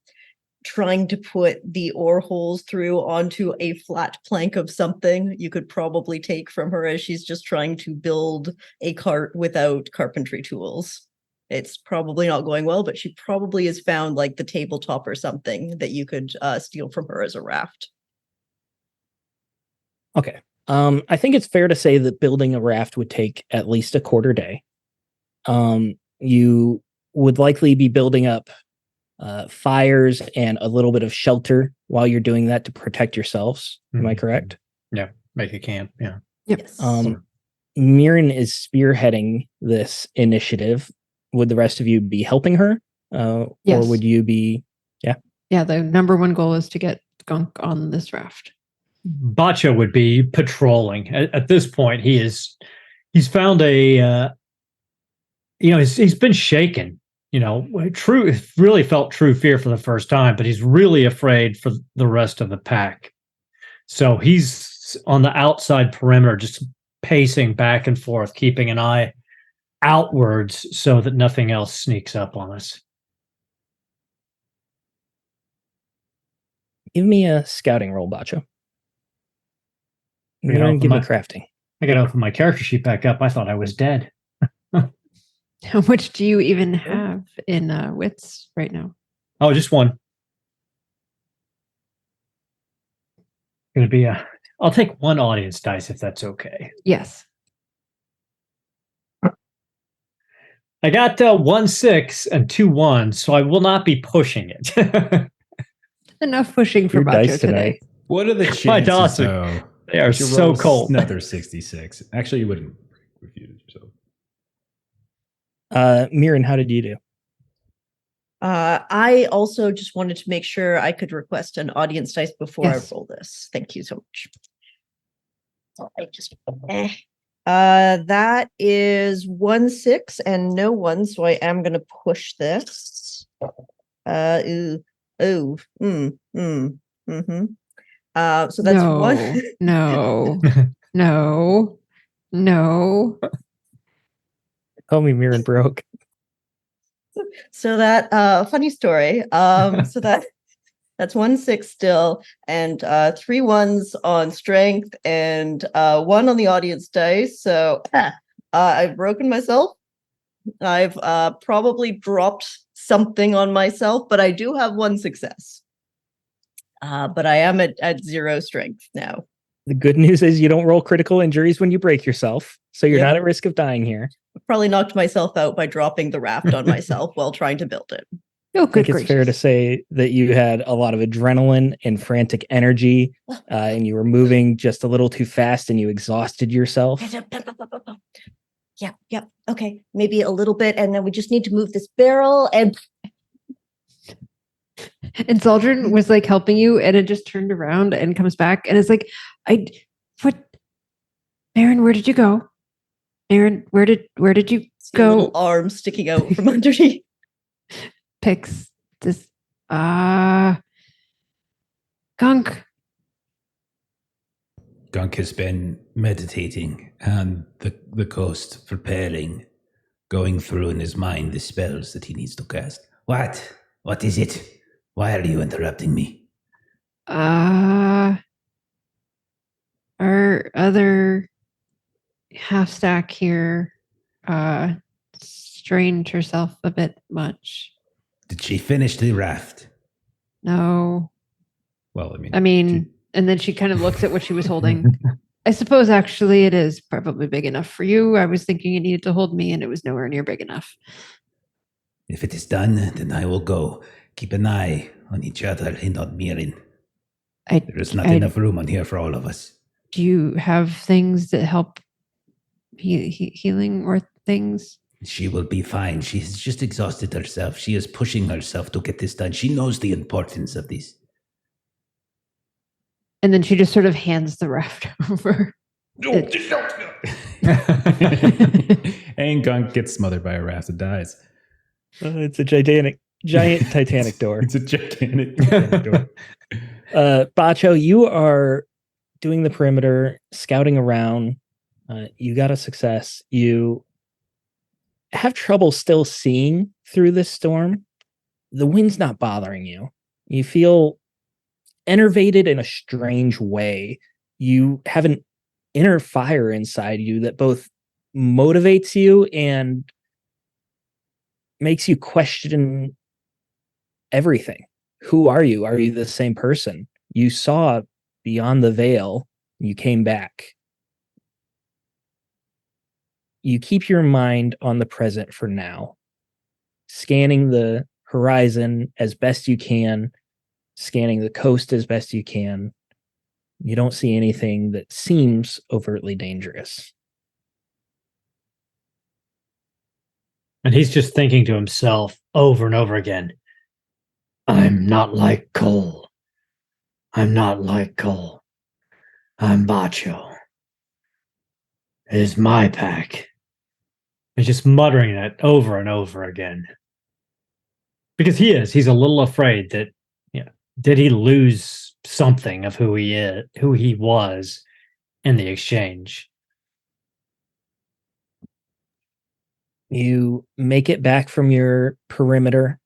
trying to put the oar holes through onto a flat plank of something you could probably take from her as she's just trying to build a cart without carpentry tools. It's probably not going well, but she probably has found like the tabletop or something that you could steal from her as a raft. Okay. I think it's fair to say that building a raft would take at least a quarter day. You would likely be building up fires and a little bit of shelter while you're doing that to protect yourselves. Am I correct? Yeah. Make a camp. Yeah. Yep. Yes. Mirren is spearheading this initiative. Would the rest of you be helping her? Yes. Or would you be... Yeah, the number one goal is to get Gunk on this raft? Bacha would be patrolling. At this point, he's found a, he's been shaken. Really felt true fear for the first time, but he's really afraid for the rest of the pack. So he's on the outside perimeter, just pacing back and forth, keeping an eye outwards so that nothing else sneaks up on us. Give me a scouting roll, Bacho. You know, Give me crafting. I gotta open my character sheet back up. I thought I was dead. How much do you even have in wits right now? Oh, just one. Gonna be I'll take one audience dice if that's okay. Yes. I got 1 6 and 2 1s, so I will not be pushing it. Enough pushing for Your dice Bacho today. What are the chances, My dice though? They are that you so roll cold. Another 66. Actually, you wouldn't refuse it yourself. Mirren, how did you do? I also just wanted to make sure I could request an audience dice before Yes. I roll this. Thank you so much. So I just that is 1 6 and no 1, so I am gonna push this. So that's no, 1. no, no, no. Call me Mirren broke. So that funny story. So that's 1 6 still, and 3 1s on strength, and 1 on the audience dice. So I've broken myself. I've probably dropped something on myself, but I do have 1 success. But I am at 0 strength now. The good news is you don't roll critical injuries when you break yourself, so you're Yep. not at risk of dying here. Probably knocked myself out by dropping the raft on myself while trying to build it. Oh, I good think it's fair to gracious. say that you had a lot of adrenaline and frantic energy, and you were moving just a little too fast and you exhausted yourself. Yep. Okay, maybe a little bit, and then we just need to move this barrel and And Zaldrin was like helping you, and it just turned around and comes back and it's like, what? Mirren, where did you go? Mirren, where did you see a little go? arm sticking out from underneath. Picks this. Gunk. Gunk has been meditating on the coast, preparing, going through in his mind the spells that he needs to cast. What? What is it? Why are you interrupting me? Our other half stack here strained herself a bit much. Did she finish the raft? No. Well, And then she kind of looks at what she was holding. I suppose actually it is probably big enough for you. I was thinking it needed to hold me and it was nowhere near big enough. If it is done, then I will go. Keep an eye on each other and on Mirren. There is not enough room on here for all of us. Do you have things that help healing or things? She will be fine. She has just exhausted herself. She is pushing herself to get this done. She knows the importance of this. And then she just sort of hands the raft over. And Gunk gets smothered by a raft and dies. It's a giant Titanic door. It's a gigantic Titanic door. Bacho, you are doing the perimeter, scouting around. You got a success. You have trouble still seeing through this storm. The wind's not bothering you. You feel enervated in a strange way. You have an inner fire inside you that both motivates you and makes you question everything. Who are you? Are you the same person? You saw beyond the veil. You came back. You keep your mind on the present for now, scanning the horizon as best you can, scanning the coast as best you can. You don't see anything that seems overtly dangerous. And he's just thinking to himself over and over again, I'm not like Cole. I'm not like Cole. I'm Macho. It is my pack. He's just muttering it over and over again. Because he's a little afraid that, did he lose something of who he was in the exchange? You make it back from your perimeter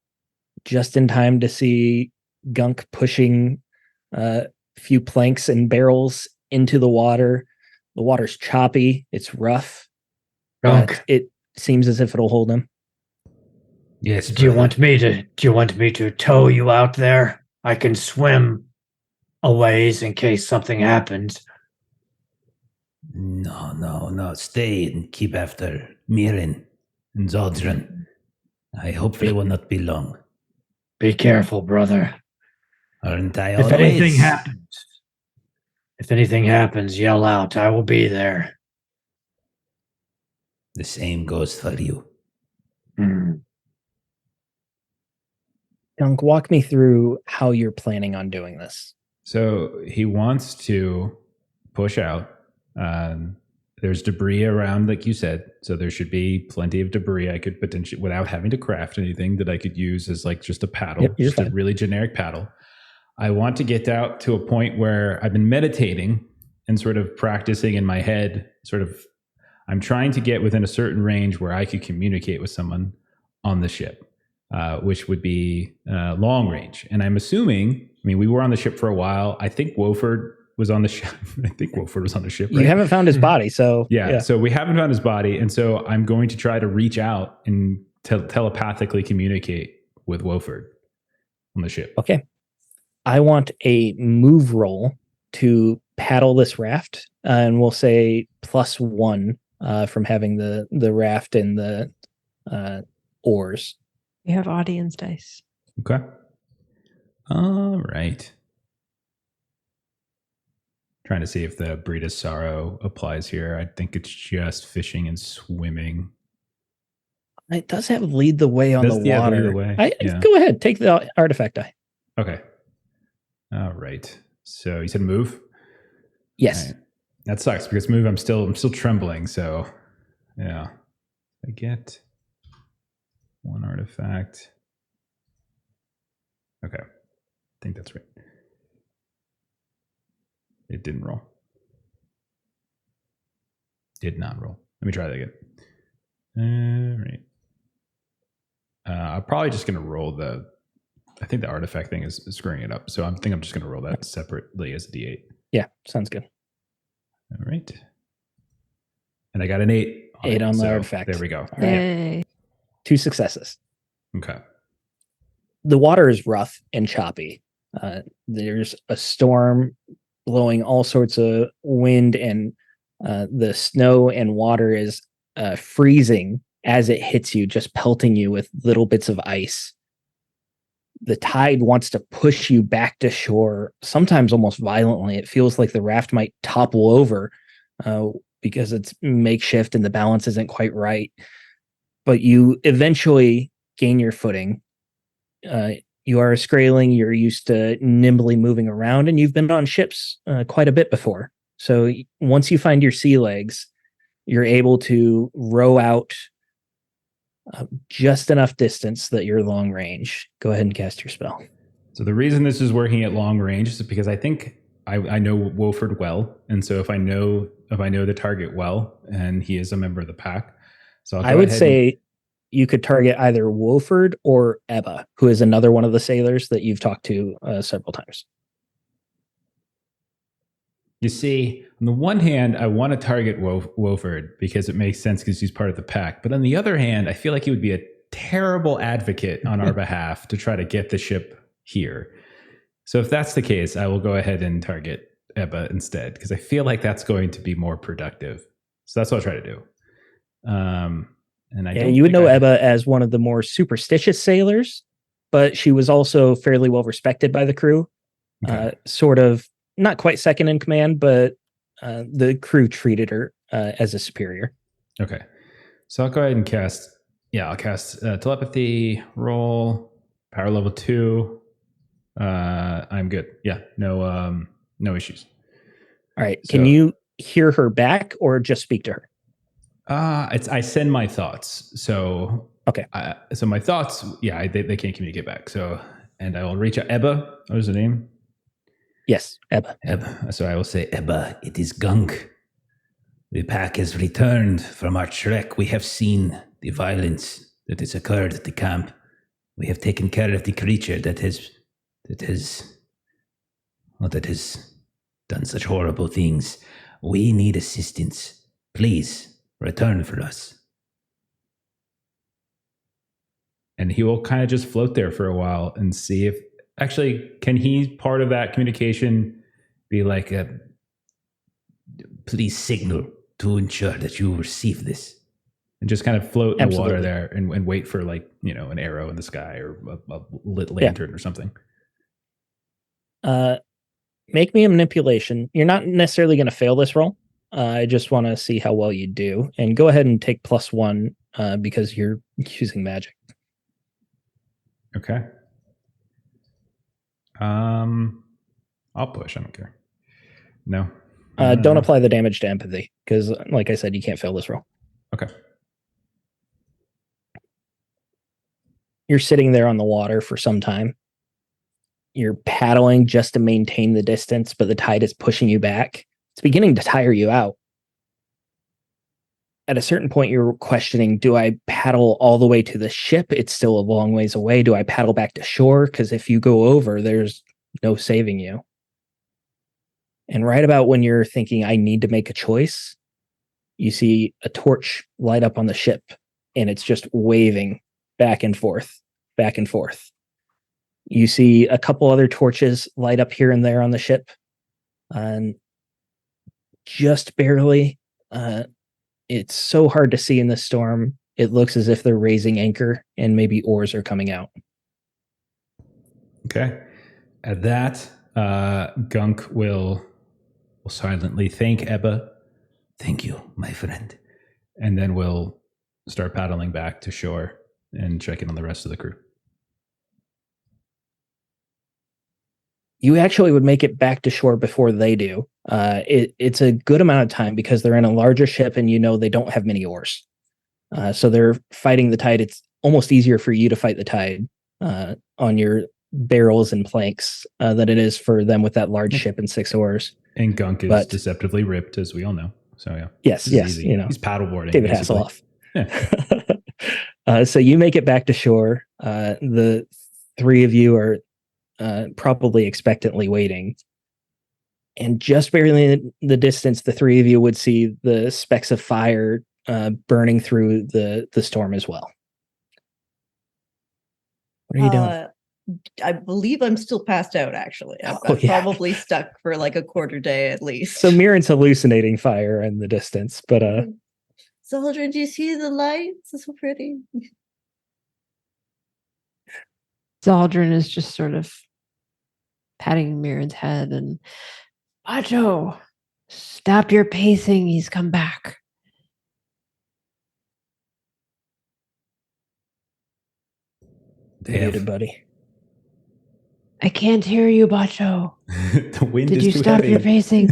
just in time to see Gunk pushing a few planks and barrels into the water. The water's choppy, it's rough, Gunk, but it seems as if it'll hold him. Yes. do you brother. want me to tow you out there? I can swim a ways in case something happens. No. Stay and keep after Mirren and Zaldren. I hope they will not be long. Be careful, brother. Aren't I If always? anything happens, yell out. I will be there. The same goes for you. Gunk, walk me through how you're planning on doing this. So he wants to push out. There's debris around, like you said. So there should be plenty of debris I could potentially, without having to craft anything, that I could use as like just a paddle, Yep, you're just a fine. really generic paddle. I want to get out to a point where I've been meditating and sort of practicing in my head, I'm trying to get within a certain range where I could communicate with someone on the ship. Which would be long range. And I'm assuming, we were on the ship for a while. I think Wolford was on the ship. Right? You haven't found his body, so Yeah. So we haven't found his body. And so I'm going to try to reach out and telepathically communicate with Wolford on the ship. Okay. I want a move roll to paddle this raft, and we'll say +1 from having the raft and the oars. You have audience dice. Okay. All right. Trying to see if the Breed of Sorrow applies here. I think it's just fishing and swimming. It does have lead the way on the water. Lead the way. Yeah. Go ahead, take the artifact die. Okay. All right. So you said move? Yes. Right. That sucks because move, I'm still trembling. So yeah. I get 1 artifact. Okay. I think that's right. It didn't roll. Did not roll. Let me try that again. All right. I'm probably just going to roll I think the artifact thing is screwing it up. So I think I'm just going to roll that separately as a D8. Yeah, sounds good. All right. And I got an 8. 8 on the artifact. There we go. All right. Yay. 2 successes. Okay. The water is rough and choppy. There's a storm blowing all sorts of wind, and the snow and water is freezing as it hits you, just pelting you with little bits of ice. The tide wants to push you back to shore, sometimes almost violently. It feels like the raft might topple over because it's makeshift and the balance isn't quite right. But you eventually gain your footing. You are a Skraeling, you're used to nimbly moving around, and you've been on ships quite a bit before. So once you find your sea legs, you're able to row out just enough distance that you're long range. Go ahead and cast your spell. So the reason this is working at long range is because I think I know Wolford well, and so if I know the target well, and he is a member of the pack, so I would say you could target either Wolford or Ebba, who is another one of the sailors that you've talked to several times. You see, on the one hand, I want to target Wolford because it makes sense because he's part of the pack. But on the other hand, I feel like he would be a terrible advocate on our behalf to try to get the ship here. So if that's the case, I will go ahead and target Ebba instead because I feel like that's going to be more productive. So that's what I'll try to do. You would know Ebba as one of the more superstitious sailors, but she was also fairly well respected by the crew. Okay. Sort of not quite second in command, but the crew treated her as a superior. Okay. So I'll go ahead and cast. Yeah, I'll cast telepathy, roll, power level 2. I'm good. Yeah, no issues. All right. So- Can you hear her back or just speak to her? I send my thoughts. So Okay. So my thoughts, yeah, they can't communicate back. So, and I will reach out. Ebba, what is her name? Yes, Ebba. Ebba. So I will say, Ebba, it is Gunk. The pack has returned from our trek. We have seen the violence that has occurred at the camp. We have taken care of the creature that has done such horrible things. We need assistance. Please return for us. And he will kind of just float there for a while and see if actually can he part of that communication be like a Please signal to ensure that you receive this. and just kind of float in the water Absolutely. there and wait for like, an arrow in the sky or a lit lantern or something. Make me a manipulation. You're not necessarily going to fail this roll. I just want to see how well you do. And go ahead and take +1 because you're using magic. Okay. I'll push. I don't care. No. Don't apply the damage to empathy because, like I said, you can't fail this roll. Okay. You're sitting there on the water for some time. You're paddling just to maintain the distance, but the tide is pushing you back. It's beginning to tire you out. At a certain point, you're questioning, do I paddle all the way to the ship? It's still a long ways away. Do I paddle back to shore? Because if you go over, there's no saving you. And right about when you're thinking, I need to make a choice, you see a torch light up on the ship, and it's just waving back and forth, back and forth. You see a couple other torches light up here and there on the ship. And just barely, it's so hard to see in the storm. It looks as if they're raising anchor and maybe oars are coming out. Okay. At that, Gunk will silently thank Ebba. Thank you, my friend. And then we'll start paddling back to shore and check in on the rest of the crew. You actually would make it back to shore before they do. It's a good amount of time because they're in a larger ship and they don't have many oars. So they're fighting the tide. It's almost easier for you to fight the tide on your barrels and planks than it is for them with that large ship and 6 oars. And Gunk is deceptively ripped, as we all know. So yeah. Yes, Easy. He's paddleboarding. David basically. Hasselhoff. Yeah. So you make it back to shore. The 3 of you are probably expectantly waiting. And just barely in the distance, the 3 of you would see the specks of fire burning through the storm as well. What are you doing? I believe I'm still passed out, actually. I'm probably stuck for like a quarter day at least. So Mirren's hallucinating fire in the distance, but Zaldrin, do you see the lights? It's so pretty. Zaldrin is just sort of patting Mirren's head and, Bacho, stop your pacing. He's come back. muted, buddy. I can't hear you, Bacho. The wind Did is you too stop heavy. your pacing?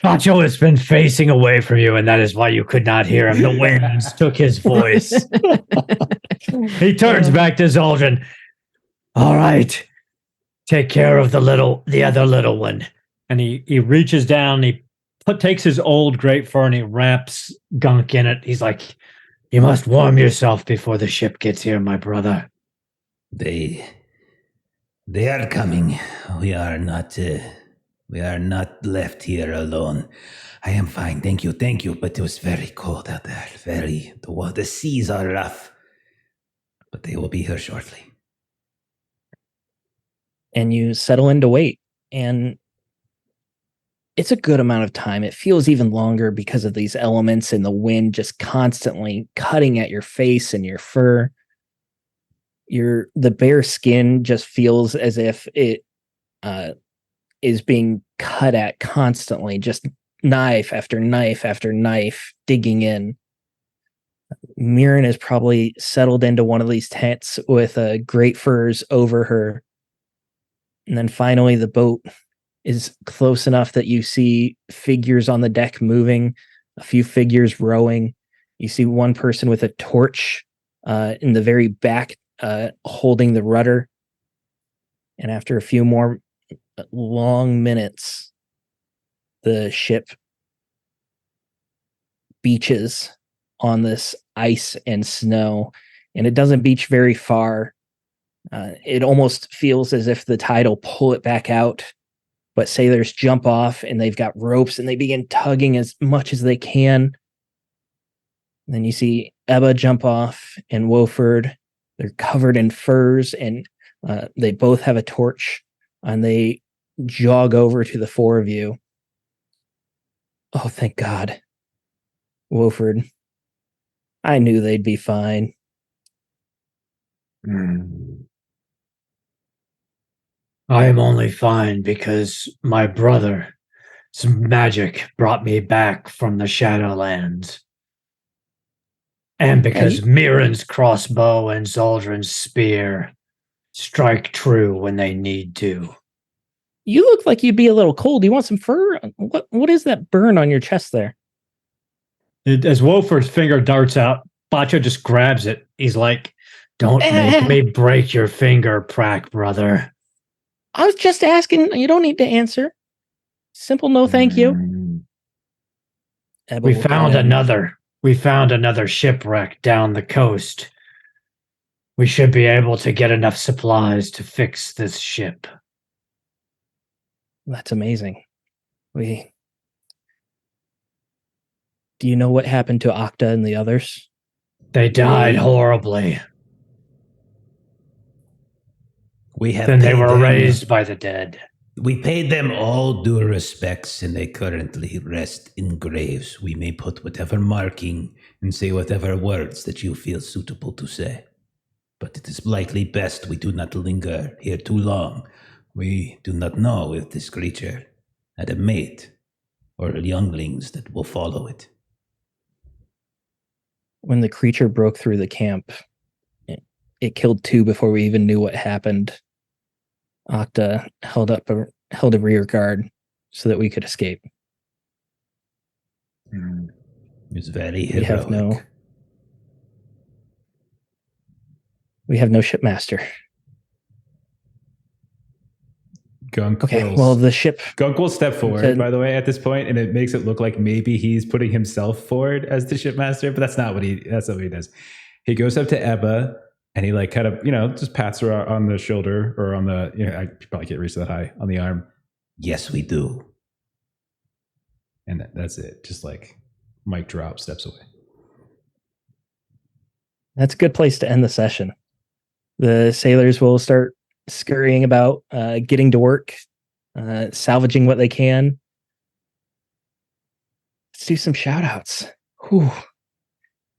Bacho has been facing away from you, and that is why you could not hear him. The winds took his voice. He turns back to Zaldrin. All right. Take care of the other little one. And he reaches down, he takes his old great fur and he wraps Gunk in it. He's like, you must warm yourself before the ship gets here, my brother. They are coming. We are not left here alone. I am fine, thank you. But it was very cold out there. The seas are rough, but they will be here shortly. And you settle in to wait, and it's a good amount of time. It feels even longer because of these elements and the wind just constantly cutting at your face and your fur. The bare skin just feels as if it is being cut at constantly, just knife after knife after knife digging in. Mirren is probably settled into one of these tents with great furs over her. And then finally, the boat is close enough that you see figures on the deck moving, a few figures rowing. You see one person with a torch in the very back holding the rudder. And after a few more long minutes, the ship beaches on this ice and snow, and it doesn't beach very far. It almost feels as if the tide will pull it back out, but sailors jump off and they've got ropes and they begin tugging as much as they can. And then you see Ebba jump off and Wofford. They're covered in furs and they both have a torch, and they jog over to the four of you. Oh, thank God. Wofford, I knew they'd be fine. I am only fine because my brother's magic brought me back from the Shadowlands. And because Mirren's crossbow and Zaldrin's spear strike true when they need to. You look like you'd be a little cold. You want some fur? What is that burn on your chest there? As Wofford's finger darts out, Bacho just grabs it. He's like, "Don't make me break your finger, Prack, brother." I was just asking. You don't need to answer. Simple no thank you. We found another shipwreck down the coast. We should be able to get enough supplies to fix this ship. That's amazing. Do you know what happened to Octa and the others? They died horribly. Then they were raised by the dead. We paid them all due respects, and they currently rest in graves. We may put whatever marking and say whatever words that you feel suitable to say. But it is likely best we do not linger here too long. We do not know if this creature had a mate or younglings that will follow it. When the creature broke through the camp, it killed 2 before we even knew what happened. Octa held a rear guard so that we could escape. It was very heroic. We have no shipmaster. Gunk will step forward, by the way, at this point, and it makes it look like maybe he's putting himself forward as the shipmaster, but that's not what he does. He goes up to Ebba and he kind of, just pats her on the shoulder or on the, I probably can't reach that high, on the arm. Yes, we do. And that's it. Just mic drop, steps away. That's a good place to end the session. The sailors will start scurrying about, getting to work, salvaging what they can. Let's do some shout outs. Whew.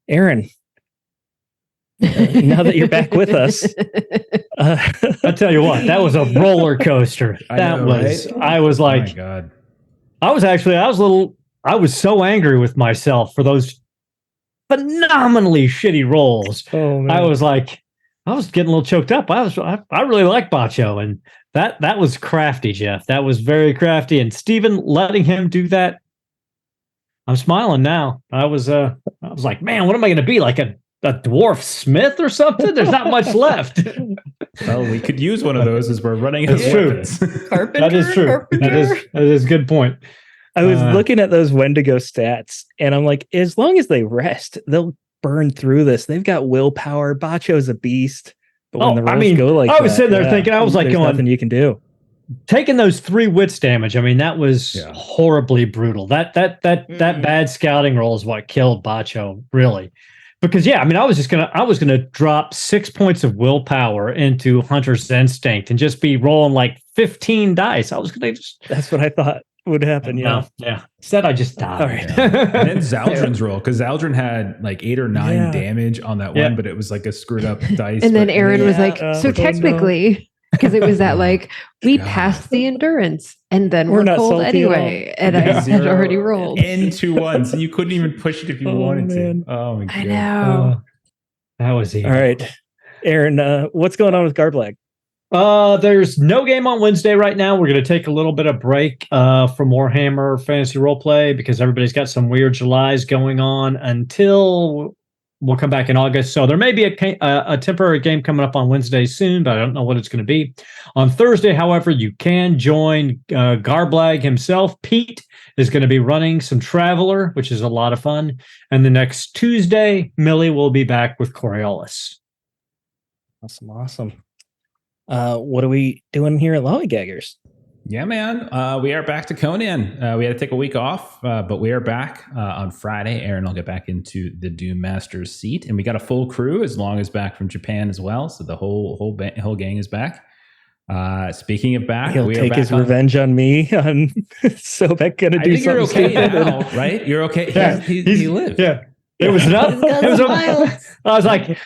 Aaron, now that you're back with us, I'll tell you what, that was a roller coaster. Right? I was like, oh my God. I was so angry with myself for those phenomenally shitty rolls. Oh, man. I was getting a little choked up. I really like Bacho, and that was crafty, Jeff. That was very crafty. And Steven, letting him do that, I'm smiling now. I was like, man, what am I going to be, like a dwarf smith or something? There's not much left. Well, we could use one of those as we're running out of weapons. Carpenter. That is true. Carpenter. That is a good point. I was looking at those Wendigo stats, and I'm like, as long as they rest, they'll burn through this. They've got willpower. Bacho's a beast. But when the rolls go like I was sitting there thinking, I was like, there's nothing you can do. Taking those 3 wits damage, I mean, that was horribly brutal. That bad scouting roll is what killed Bacho, really. Because I was gonna drop 6 points of willpower into Hunter's Instinct and just be rolling like 15 dice. I was gonna That's what I thought would happen. Yeah. Instead, I just died. All right. And then Zaldrin's roll, because Zaldrin had 8 or 9 damage on that one, but it was like a screwed up dice. And then Aaron was like, so technically. Because it was that like we God. passed the endurance and then We're we're not cold salty at all. anyway. And I Yeah, had zero already rolled. and 2-1, so you couldn't even push it if you Oh, wanted man. to. Oh my god! I know. That was evil. All right. Aaron, what's going on with Garblag? There's no game on Wednesday right now. We're going to take a little bit of break from Warhammer Fantasy Roleplay because everybody's got some weird Julys going on until we'll come back in August. So there may be a temporary game coming up on Wednesday soon, but I don't know what it's going to be. On Thursday, however, you can join Garblag himself. Pete is going to be running some Traveler, which is a lot of fun. And the next Tuesday, Millie will be back with Coriolis. Awesome. What are we doing here at Lollygaggers? Yeah, man. We are back to Conan. We had to take a week off, but we are back on Friday. Aaron will get back into the Doom Master's seat, and we got a full crew as long as back from Japan as well. So the whole gang is back. Speaking of back, He'll we take are back his revenge on me. On Sobek gonna I do think you're something okay stupid. now, right? You're okay. Yeah, He lived. Yeah. It was not. He's got It was smiles. I was like,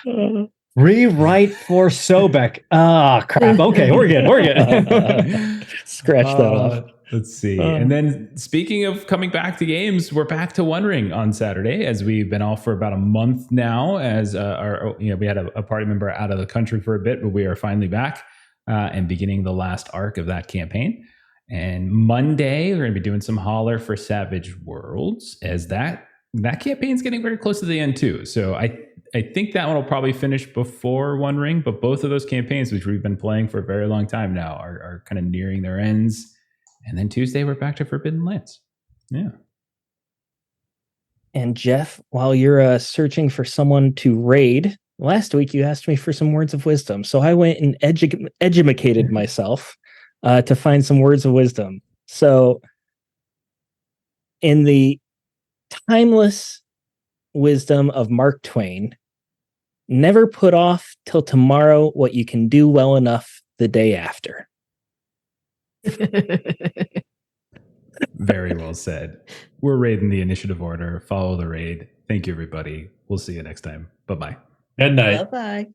rewrite for Sobek. Ah, crap. Okay, we're good. We're good. Scratch that off. Let's see. And then speaking of coming back to games, we're back to One Ring on Saturday, as we've been off for about a month now, as we had a party member out of the country for a bit, but we are finally back and beginning the last arc of that campaign. And Monday, we're going to be doing some Holler for Savage Worlds, as that campaign's getting very close to the end too. So I think that one will probably finish before One Ring, but both of those campaigns, which we've been playing for a very long time now, are kind of nearing their ends. And then Tuesday, we're back to Forbidden Lands. Yeah. And Jeff, while you're searching for someone to raid, last week you asked me for some words of wisdom. So I went and educated myself to find some words of wisdom. So in the timeless wisdom of Mark Twain, never put off till tomorrow what you can do well enough the day after. Very well said. We're raiding the initiative order. Follow the raid. Thank you, everybody. We'll see you next time. Bye-bye. Good night. Bye-bye.